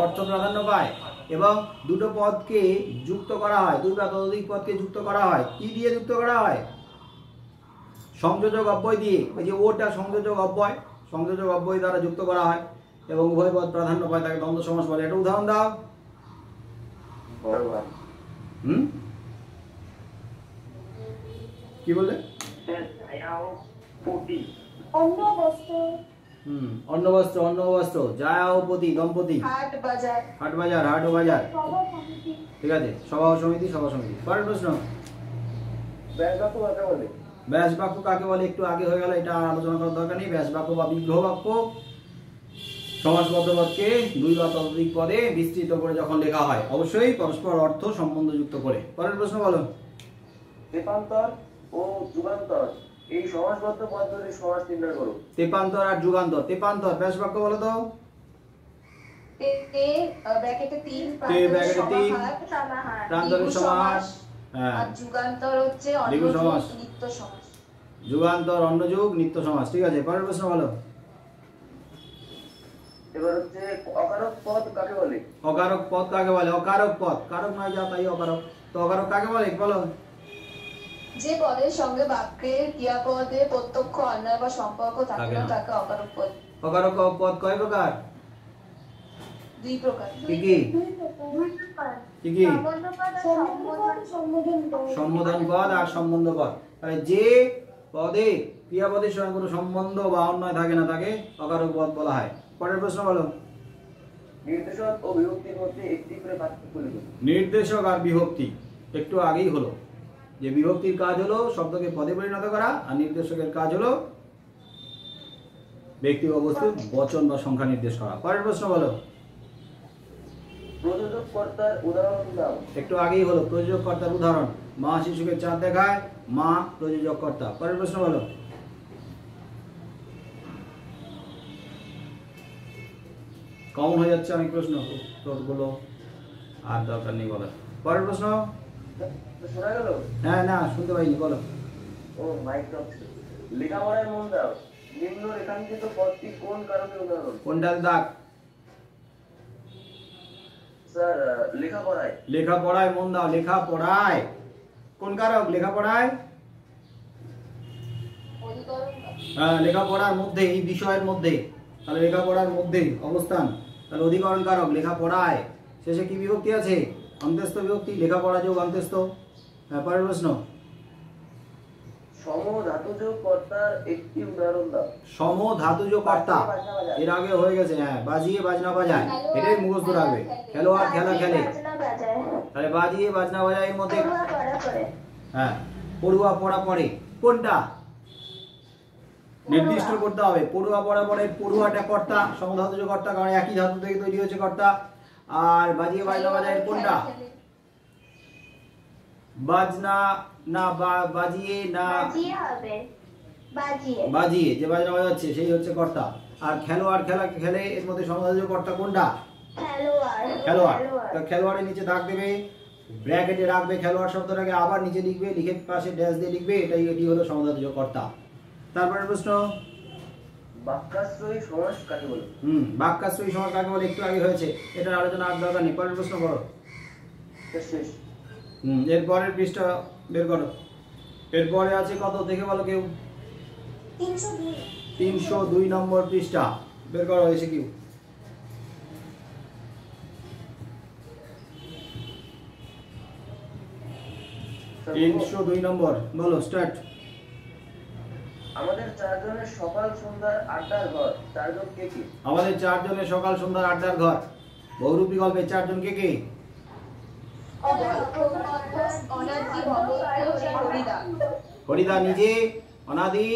অর্থ প্রাধান্য পায় এবং দুটো পদকে যুক্ত করা হয়, দুই বা ততোধিক পদকে যুক্ত করা হয়। কি দিয়ে যুক্ত করা হয়? সংযোজক অব্যয় দিয়ে। ওই যে ওটা সংযোজক অব্যয়, সংযোজক অব্যয় দ্বারা যুক্ত করা হয় এবং উভয় পদ প্রাধান্য পায়, তাকে দ্বন্দ্ব সমাস বলে। একটা উদাহরণ দাও। কি বললে? স্যার ছায়া ও পতি। অন্য বস্ত্র, অন্নবস্ত্র, অন্নবস্ত্র, জায়া ও পতি দম্পতি। হাট বাজার, হাট বাজার, হাট ও বাজার। সভা সমিতি, ঠিক আছে, সভা ও সমিতি, সভা সমিতি। পরের প্রশ্ন, ব্যাসবাক্য কাকে বলে? ব্যাস বাক্য কাকে বলে? একটু আগে হয়ে গেল, এটা আর আলোচনা করার দরকার নেই। ব্যাস বাক্য বা বিগ্রহ বাক্য সমাসবদ্ধ বাক্যে দুই বা ততোধিক পদে বিস্তৃত করে যখন লেখা হয়, অবশ্যই পরস্পর অর্থ সম্বন্ধযুক্ত করে। পরের প্রশ্ন বলো। তেপান্তর ও যুগান্তর এই সমাসবদ্ধ পদ্ধতির সমাস নির্ণয় করো। তেপান্তর আর যুগান্তর। তেপান্তর ব্যাস বাক্য বলো তো। তে ব্র্যাকেটে 3, তে ব্র্যাকেটে 3, সমাহার, প্রান্তরের সমাস। হ্যাঁ, আর যুগান্তর হচ্ছে দ্বিগু সমাস। অন্যযুগ নিত্য সমাস। যুগান্তর, অন্যযুগ, নিত্য সমাস। ঠিক আছে, পরের প্রশ্ন বলো। এবার হচ্ছে অকারক পদ কাকে বলে? অকারক পদ কাকে বলে? অকারক পদ, কারক নয় যা তাই অকারক। তো অকারক কাকে বলে বলো। যে পদের সঙ্গে বাক্যের ক্রিয়াপদে প্রত্যক্ষ অন্যায় বা সম্পর্ক থাকে না তাকে অকারক পদ। অকারক পদ কয় প্রকার? 2 প্রকার। কি কি? কি কি? সম্বোধন পদ, সম্বোধন পদ আর সম্বন্ধ পদ। তাহলে যে পদে ক্রিয়াপদের সঙ্গে কোনো সম্বন্ধ বা অন্যায় থাকে না তাকে অকারক পদ বলা হয়। পরের প্রশ্ন বলো। নির্দেশক ও বিভক্তির মধ্যে একটি করে পার্থক্য লিখো। নির্দেশক আর বিভক্তি একটু আগেই হলো, যে বিভক্তির কাজ হলো শব্দকে পদে পরিণত করা, আর নির্দেশকের কাজ হলো ব্যক্তি বা বস্তুর বচন বা সংখ্যা নির্দেশ করা। পরের প্রশ্ন বলো। প্রযোজক কর্তার উদাহরণ দাও। একটু আগেই হলো প্রযোজক কর্তার উদাহরণ। মা শিশুকে চাঁদ দেখায়, মা প্রযোজক কর্তা। পরের প্রশ্ন বলো। কমন হয়ে যাচ্ছে অনেক প্রশ্ন, উত্তরগুলো আর দরকার নেই বলার। পরের প্রশ্ন। শোনা গেল? হ্যাঁ, না শুনতে পাইনি, বলো। ও মাইক টক। লেখাপড়ায় মন দাও। নিম্ন রেখাঙ্কিত পদটি কোন কারকের উদাহরণ? কোনটার দাগ? স্যার লেখাপড়ায়। লেখাপড়ায় মন দাও। লেখাপড়ায় কোন কারক? লেখাপড়ায়, অধিকরণ বা হ্যাঁ, লেখাপড়ার মধ্যে, এই বিষয়ের মধ্যে, তাহলে লেখাপড়ার মধ্যে অবস্থান, তাহলে অধিকরণ কারক। লেখাপড়ায় শেষে কি বিভক্তি আছে? অন্ত্যস্ত বিভক্তি। লেখাপড়া যোগ অন্ত্যস্ত। হ্যাঁ, পরের প্রশ্ন। সমধাতুজ কর্তার একটি উদাহরণ দাও। সমধাতুজ কর্তা, এর আগে হয়ে গেছে। হ্যাঁ, বাজিয়ে বাজনা বাজায়, এটাই মুখস্থ রাখবে। খেলোয়াড় খেলা খেলে, তাহলে বাজিয়ে বাজনা বাজায়, এর মধ্যে হ্যাঁ পড়ুয়া পড়া পড়ে। কোনটা নির্দিষ্ট করতে হবে? পড়ুয়া পড়া পড়ে, পড়ুয়াটা কর্তা, সমধাতুজ কর্তা, কারণ একই ধাতু থেকে তৈরি হয়েছে কর্তা। আর বাজিয়ে বাজনা বাজায় কোনটা? বাজনা না, বাজিয়ে না, বাজিয়ে যে বাজনা বাজাচ্ছে সেই হচ্ছে কর্তা। আর খেলোয়াড় খেলা খেলে, এর মধ্যে সমধাতুজ কর্তা কোনটা? খেলোয়াড়। তো খেলোয়াড়ের নিচে দাগ দেবে, ব্র্যাকেটে রাখবে খেলোয়াড় শব্দটাকে, আবার নিচে লিখবে, লিখে পাশে ড্যাশ দিয়ে লিখবে, এটি হলো সমধাতুজ কর্তা। তারপরে প্রশ্ন। বাক্যাশ্রয়ী সমাস কাকে বলে? বাক্যাশ্রয়ী সমাস কাকে বলে একটু আগে হয়েছে, এটার আলোচনা আর দরকার নেই। পরের প্রশ্ন করো। শেষ। এরপরের পৃষ্ঠা বের করো। এরপরে আছে কত দেখে বলো কেউ? 302 নম্বর পৃষ্ঠা বের করো, এসে কিউ। 302 নম্বর, বলো, স্টার্ট। আমাদের চারজনের সকাল সন্ধ্যার আড্ডার ঘর, চারজন কে কে? আমাদের চারজনের সকাল সন্ধ্যার আড্ডার ঘর, বহুরূপী গল্পের চারজন কে কে? হরিদা নিজে, অনাদি,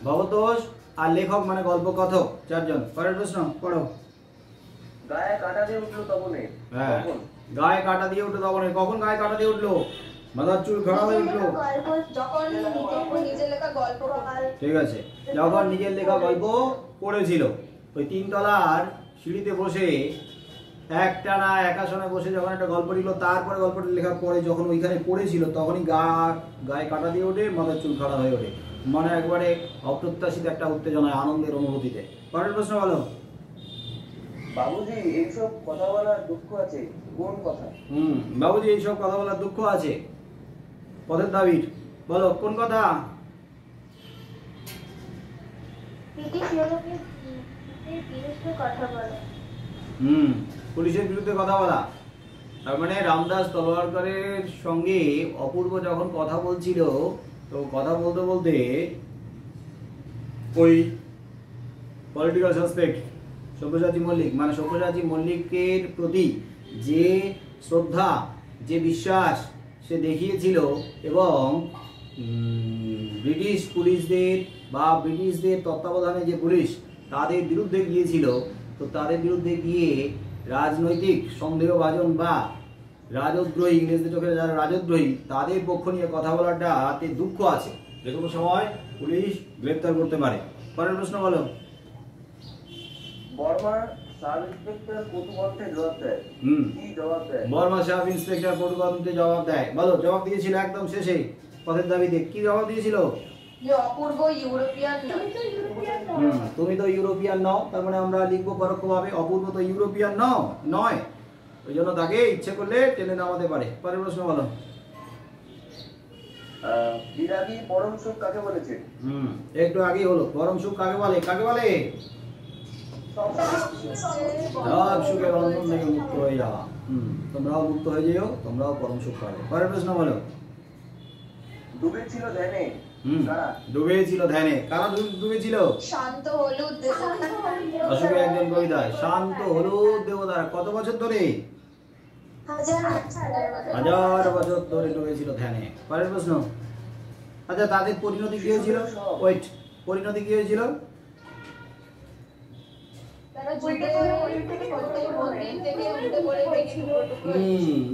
ভবতোষ আর লেখক মানে গল্প কথক, চারজন। পরের প্রশ্ন পড়ো। গায়ে কাটা দিয়ে উঠলো তপনে। হ্যাঁ, গায়ে কাটা দিয়ে উঠলো তপনে। কখন গায়ে কাটা দিয়ে উঠলো? মাথার চুল খাড়া হয়ে উঠলো যখন নিজের লেখা গল্প। ঠিক আছে, যখন নিজের লেখা গল্প পড়েছিল। ওই 3 তলার সিঁড়িতে বসে একটানা একাসনে বসে যখন একটা গল্প লিখলো, তারপরে গল্পটা লেখার পরে যখন ওইখানে পড়েছিল, তখনই গায়ে কাটা দিয়ে ওঠে, মাথার চুল খাড়া হয়ে ওঠে, মানে একবারে অপ্রত্যাশিত একটা উত্তেজনায়, আনন্দের অনুভূতিতে। পরের প্রশ্ন বলো। বাবুজি এইসব কথা বলার দুঃখ আছে, কোন কথা? বাবুজি এইসব কথা বলার দুঃখ আছে, পদের দাবির, বলো কোন কথা? পুলিশের বিরুদ্ধে কথা বলা। তার মানে রামদাস তলোয়ারকারের সঙ্গে অপূর্ব যখন কথা বলছিল, তো কথা বলতে বলতে ওই পলিটিক্যাল সাসপেক্ট সব্যসাচী মল্লিক, মানে সব্যসাচী মল্লিকের প্রতি যে শ্রদ্ধা, যে বিশ্বাস সে দেখিয়েছিল এবং ব্রিটিশ পুলিশদের বা ব্রিটিশদের তত্ত্বাবধানে যে পুলিশ তাদের বিরুদ্ধে গিয়েছিল, তো তাদের বিরুদ্ধে গিয়ে রাজনৈতিক সন্দেহভাজন বা রাজদ্রোহী, ইংরেজদের চোখে যারা রাজদ্রোহী তাদের পক্ষ নিয়ে কথা বলাটাতে দুঃখ আছে। যে কোনো সময় পুলিশ গ্রেপ্তার করতে পারে। পরের প্রশ্ন বলো। বর্মা সাব ইন্সপেক্টর কটুকণ্ঠে জবাব দেয়। কি জবাব দেয়? বর্মা সাব ইন্সপেক্টর কটুকণ্ঠে জবাব দেয়। বলো, জবাব দিয়েছিল একদম শেষে পথের দাবিতে। কি জবাব দিয়েছিল? যে অপূর্ব ইউরোপিয়ান নয়। তুমি তো ইউরোপিয়ান নও, তার মানে আমরা লিখবো পরোক্ষভাবে অপূর্ব তো ইউরোপিয়ান নয়, ওই জন্য তাকে ইচ্ছে করলে টেনে নামাতে পারে। পরের প্রশ্ন বলো। বিরাগী পরম সুখ কাকে বলেছে? একটু আগেই হলো। পরম সুখ কাকে বলে? কাকে বলে? সব সুখের বন্ধন থেকে মুক্ত হয়ে যাওয়া। তোমরাও মুক্ত হয়ে যেও, তোমরাও পরম সুখ পাবে। পরের প্রশ্ন বলো। ডুবে ছিল ধ্যানে। ডুবে ছিল ধ্যানে। কারা ডুবে ছিল? শান্ত হলুদ দেবতা। অশোকের একজন কবিতায় শান্ত হলুদ দেবতারা কত বছর ধরে? 1000 বছর ধরে ডুবেছিল ধ্যানে। পরের প্রশ্ন। আচ্ছা, তাদের পরিণতি কি হয়েছিল? পরিণতি কি হয়েছিল?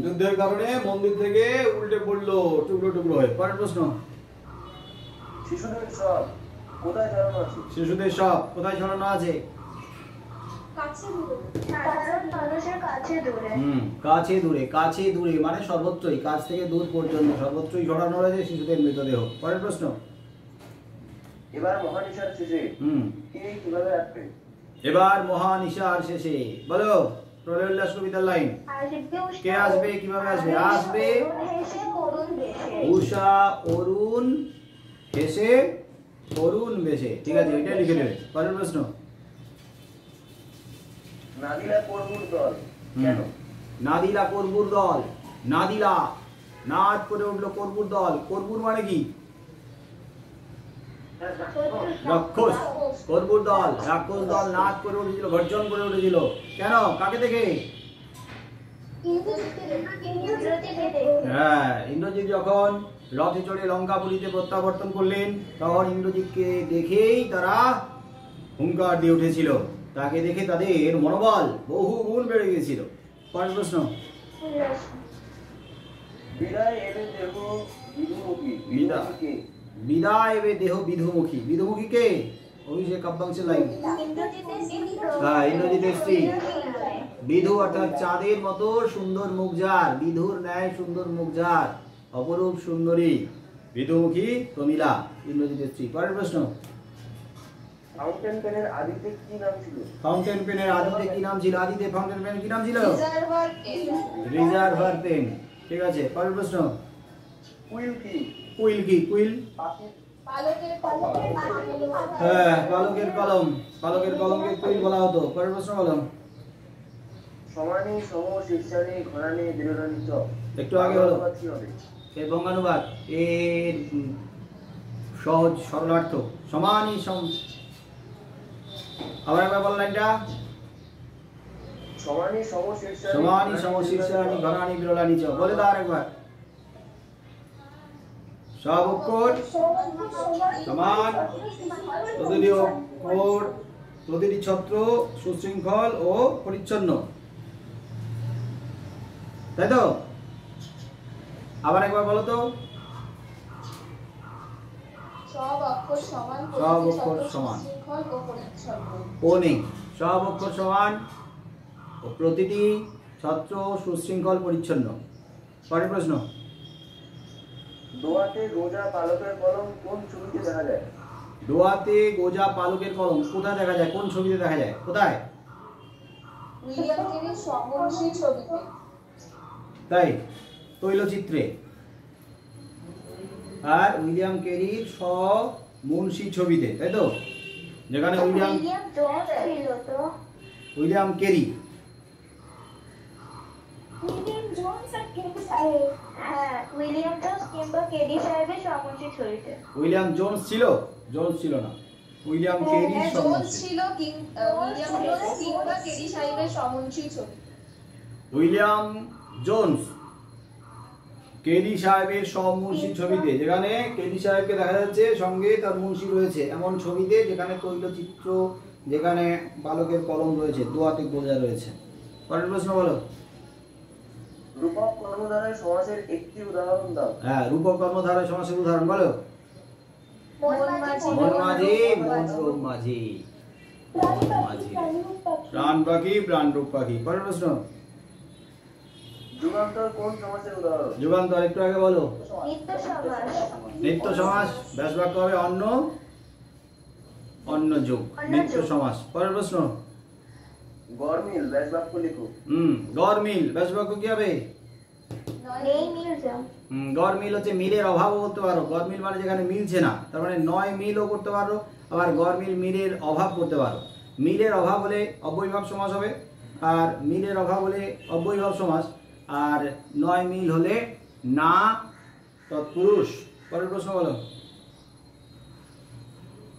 যুদ্ধের কারণে মন্দির থেকে উল্টে পড়লো, টুকরো টুকরো হয়ে। পরের প্রশ্ন। শিশুদের সব কোথায় ছড়ানো আছে? শিশুদের সব কোথায় ছড়ানো আছে? কাছে দূরে মানে সর্বত্রই, কাছ থেকে দূর পর্যন্ত সর্বত্রই ছড়ানো রয়েছে শিশুদের মৃতদেহ। পরের প্রশ্ন। এবার মহানিশার শেষে কে কিভাবে আসবে? এবার মহানিশার শেষে বলো, প্রলয় উল্লাস কবিতার লাইন। কে আসবে, কিভাবে আসবে? আসবে উষা অরুণ হেসে অরুণ বেশে। ঠিক আছে, এটা লিখে নেবে। পরের প্রশ্ন। নাদিলা করবুর দল কেন? নাদিলা করবুর দল। নাদিলা নাদ করে উঠলো করবুর দল। করবুর মানে কি? রাক্ষস। করবুর দল, রাক্ষস দল নাদ করে উঠেছিল, গর্জন করে উঠেছিল। কেন? কাকে দেখে? হ্যাঁ, ইন্দ্রজিৎ যখন রথে চড়ে লঙ্কাপুরীতে প্রত্যাবর্তন করলেন, তখন ইন্দ্রজিৎকে দেখেই তারা হুঙ্কার দিয়ে উঠেছিল। তাকে দেখে তাদের মনোবল বহু গুণ বেড়ে গিয়েছিল। পরের প্রশ্ন। বিদায় এবে দেহ বিধুমুখী। বিদায় এবে দেহ বিধুমুখী। বিধুমুখী কে? অভিষেক কাব্যাংশের লাইন। হ্যাঁ, ইন্দ্রজিতের স্ত্রী। বিধু অর্থাৎ চাঁদের মতো সুন্দর মুখ যার, বিধুর ন্যায় সুন্দর মুখ যার, অপরূপ সুন্দরী বিধুমুখী প্রমীলা, ইন্দ্রজিতের স্ত্রী। পরের প্রশ্ন। ফাউন্টেন পেনের আদিতে কি নাম ছিল? ফাউন্টেন পেনের আদিতে কি নাম ছিল? আদিতে ফাউন্টেন পেন কি নাম ছিল? Reservoir pen. ঠিক আছে, পরের প্রশ্ন। কুইল কি? কুইল কি? কুইল হ্যাঁ, পালকের কলম। পালকের কলমকে কুইল বলা হতো। পরের প্রশ্ন বলো। সমানি সম শীর্ষানি ঘনানি দৃঢ়ানি চ। একটু আগে হলো। কি হবে? এর বঙ্গানুবাদ, এর সহজ সরলার্থ সমানই আবার একবার বল লাইনটা। সমানি সম শীর্ষানি সমানই সম শীর্ষানি ঘনানি বিরলানি চ। বলে দাও আরেকবার। সব অক্ষর সমান, প্রতিটি অক্ষর প্রতিটি ছত্র সুশৃঙ্খল ও পরিচ্ছন্ন, তাই তো? আবার একবার বলো তো। সব অক্ষর সমান, সব অক্ষর সমান সুশৃঙ্খল ও পরিচ্ছন্ন। ও নেই। সব অক্ষর সমান ও প্রতিটি ছত্র সুশৃঙ্খল পরিচ্ছন্ন। পরের প্রশ্ন। দোয়াতে গোজা পালকের কলম কোন ছবিতে দেখা যায়? দোয়াতে গোজা পালকের কলম কোথায় দেখা যায়? কোন ছবিতে দেখা যায়? কোথায়? উইলিয়াম কেরির সমবয়সী ছবিতে। তাই, তৈলচিত্রে। আর উইলিয়াম কেরির মুন্সি ছবিতে, তাই তো? যেখানে উইলিয়াম কেরি উইলিয়াম জোন্স কিংবা কেডি সাহেবের সমষ্টি ছবিতে। উইলিয়াম জোন্স ছিল? জোন্স ছিল না, উইলিয়াম কেরি জোন্স সমষ্টি। ছিল উইলিয়াম জোন্স কিংবা কেডি সাহেবের সমষ্টি ছবি। উইলিয়াম জোন্স কেডি সাহেবের সব মুন্সি ছবিতে, যেখানে কেডি সাহেবকে দেখা যাচ্ছে সঙ্গে তার মুন্সি রয়েছে এমন ছবিতে, যেখানে তৈলচিত্র, যেখানে বালকের কলম রয়েছে, দোয়াতে গোজা রয়েছে। পরের প্রশ্ন বলো। রূপক কর্মধারয় সমাসের একটি উদাহরণ দাও। হ্যাঁ, রূপক কর্মধারয় সমাসের উদাহরণ বলো। মনমাঝি, মনমাঝি, মনরূপ মাঝি, মনমাঝি, প্রাণ পাখি, প্রাণরূপ পাখি। পরের প্রশ্ন। যুগান্তর কোন সমাসের উদাহরণ? যুগান্তর একটু আগে বলো। নিত্য সমাস, নিত্য সমাস, ব্যাস বাক্য হবে অন্য, অন্য যুগ, নিত্য সমাস। পরের প্রশ্ন। গড়মিল ব্যাস বাক্য লিখো। গড়মিল ব্যাস বাক্য কি হবে? নেই মিউজিয়াম। গড়মিল হচ্ছে মিলের অভাবও করতে পারো। গড়মিল মানে যেখানে মিলছে না, তার মানে নয় মিলও করতে পারো। আবার গড়মিল মিলের অভাব করতে পারো। মিলের অভাব হলে অব্যয়ভাব সমাস হবে, আর মিলের অভাব হলে অব্যয়ভাব সমাস, আর নয় মিল হলে না তৎপুরুষ। পরের প্রশ্ন বলো।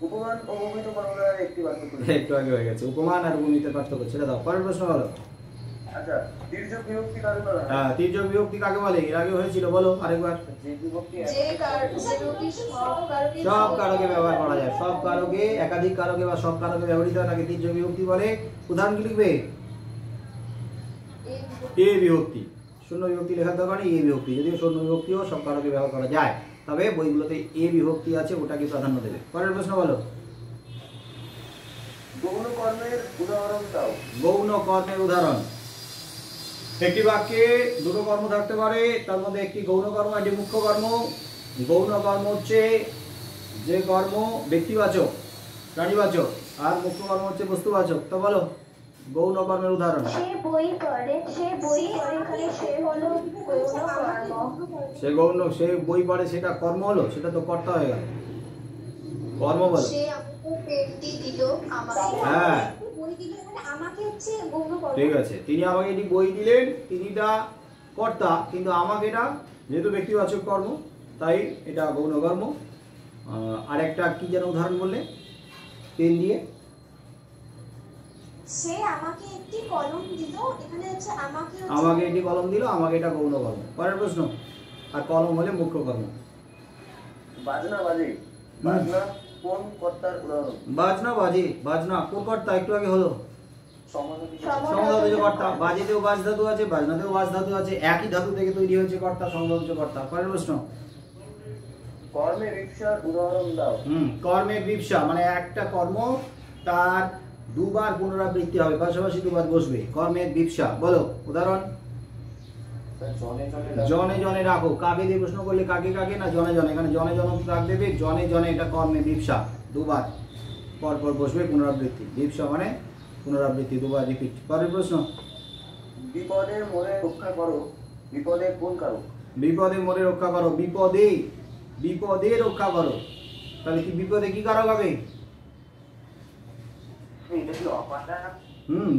উপমান ও উপমিত কর্মধারয় একটি বাক্য লিখো। একটু আগে হয়ে গেছে, উপমান আর উপমিতের পার্থক্য ছেড়ে দাও। পরের প্রশ্ন বলো। আচ্ছা, তির্যক বিভক্তি কাকে বলা হয়? হ্যাঁ, তির্যক বিভক্তি কাকে বলে? এর আগে হয়েছিল, বলো আরেকবার। যে বিভক্তি যে বিভক্তি সব কারকে ব্যবহার করা যায়, সব কারকে, একাধিক কারকে বা সব কারকে ব্যবহৃত হয়, তাকে তির্যক বিভক্তি বলে। উদাহরণ কি লিখবে? এ বিভক্তি। শূন্য বিভক্তি লেখার দরকার নেই, এ বিভক্তি। যদিও শূন্য বিভক্তিও সব কারকে ব্যবহার করা যায়, তবে বইগুলোতে এ বিভক্তি আছে, ওটাকে প্রাধান্য দেবে। পরের প্রশ্ন বলো। গৌণ কর্মের উদাহরণ দাও। গৌণ কর্মের উদাহরণ। একটি বাক্যে দুটো কর্ম থাকতে পারে, তার মধ্যে একটি গৌণ কর্ম, একটি মুখ্য কর্ম। গৌণ কর্ম হচ্ছে যে কর্ম ব্যক্তিবাচক, প্রাণীবাচক, আর মুখ্য কর্ম হচ্ছে বস্তুবাচক। তো বলো গৌণ কর্মের উদাহরণ। সে বই পড়ে, সে বই পড়ে, এখানে সে হলো গৌণ কর্ম। সে বই পড়ে, সেটা কর্ম হলো, সেটা তো কর্তা হয়ে গেল। কর্ম বলো। সে আমাকে পেনটি দিল, আমাকে হ্যাঁ, বই দিল, মানে আমাকে হচ্ছে গৌণ কর্ম। ঠিক আছে, তিনি আমাকে এটি বই দিলেন, তিনিটা কর্তা, কিন্তু আমাকে এটা যেহেতু ব্যক্তিবাচক কর্ম, তাই এটা গৌণ কর্ম। আর একটা কি যেন উদাহরণ বললে, পেন দিয়ে। সে আমাকে একটি কলম দিল, এখানে হচ্ছে আমাকে এটি কলম দিল, আমাকে এটা গৌণ কর্ম। পরের প্রশ্ন। আর কলম হলে মুখ্য কর্ম। বাজনা বাজে, বাজনা কোন কর্তার উদাহরণ? বাজনা বাজে, বাজনা কোন কর্তা? একটু আগে হলো সমানাধিক সমধাতুজ কর্তা। বাজেতেও বাজ ধাতু আছে, বাজনাতেও বাজ ধাতু আছে, একই ধাতু থেকে তৈরি হয়েছে কর্তা, সমধাতুজ কর্তা। পরের প্রশ্ন। কর্মে বিপসার উদাহরণ দাও। কর্মের বিপসা মানে একটা কর্ম তার দুবার পুনরাবৃত্তি হবে, পাশাপাশি দুবার বসবে। কর্মের বিপসা বলো উদাহরণ। জনে জনে রাখো। কাকে দিয়ে প্রশ্ন করলে কাকে কাকে না জনে জনে, এখানে জনে জন রাখ দেবে, জনে জনে, এটা কর্মের বিপসা, দুবার পর পর বসবে, পুনরাবৃত্তি। বিপসা মানে পুনরাবৃত্তি, দুবার রিপিট। পরের প্রশ্ন। বিপদে মোরে রক্ষা করো, বিপদে কোন কারক? বিপদে মোরে রক্ষা করো, বিপদে, বিপদে রক্ষা করো। তাহলে কি বিপদে কি কারক হবে? এটা কি অপাটা?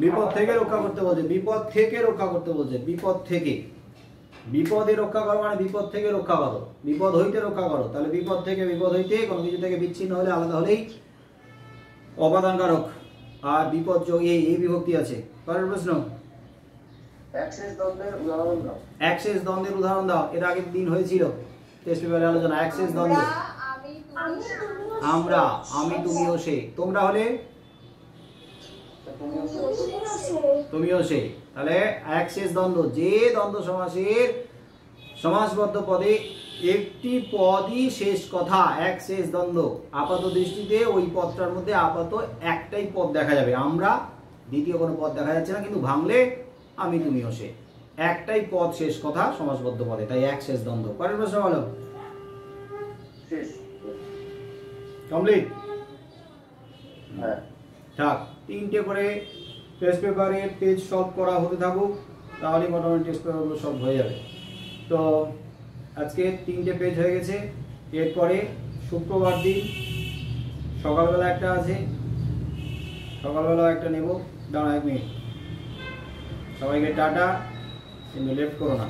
বিপদ থেকে রক্ষা করতে বলছে, বিপদ থেকে রক্ষা করতে বলছে, বিপদ থেকে। বিপদে রক্ষা করো মানে বিপদ থেকে রক্ষা করো, বিপদ হইতে রক্ষা করো। তাহলে বিপদ থেকে, বিপদ হইতে, কোনো কিছু থেকে বিচ্ছিন্ন হলে, আলাদা হলেই অপাদান কারক। আর বিপদ যোগ এই বিভক্তি আছে। পরের প্রশ্ন। অ্যাক্সেস দ্বন্দ্বের উদাহরণ দাও। অ্যাক্সেস দ্বন্দ্বের উদাহরণ দাও। এর আগের দিন হয়েছিল টেস্ট পেপারে আলোচনা। অ্যাক্সেস দ্বন্দ্ব। আমরা, আমি, তুমিও, সে। তোমরা হলে তুমিও সে। তাহলে অ্যাক্সেস দ্বন্দ্ব, যে দ্বন্দ্ব সমাসের সমাসবদ্ধ পদে একটি পদই শেষ কথা, অ্যাক্সেস দ্বন্দ্ব। আপাত দৃষ্টিতে ওই পদটার মধ্যে আপাত একটাই পদ দেখা যাবে, আমরা, দ্বিতীয় কোনো পদ দেখা যাচ্ছে না, কিন্তু ভাঙলে আমি, তুমিও, সে, একটাই পদ শেষ কথা সমাসবদ্ধ পদে, তাই অ্যাক্সেস দ্বন্দ্ব। পরের প্রশ্ন বলো। শেষ। কমপ্লিট। হ্যাঁ, থাক, 3টে করে টেস্ট পেপারের পেজ সলভ করা হতে থাকুক, তাহলে মোটামুটি টেস্ট পেপারগুলো সলভ হয়ে যাবে। তো আজকে 3টে পেজ হয়ে গেছে। এরপরে শুক্রবার দিন সকালবেলা একটা আছে, সকালবেলা একটা নেব। দাঁড়া 1 মিনিট, সবাইকে টাটা, কিন্তু লেট করো না।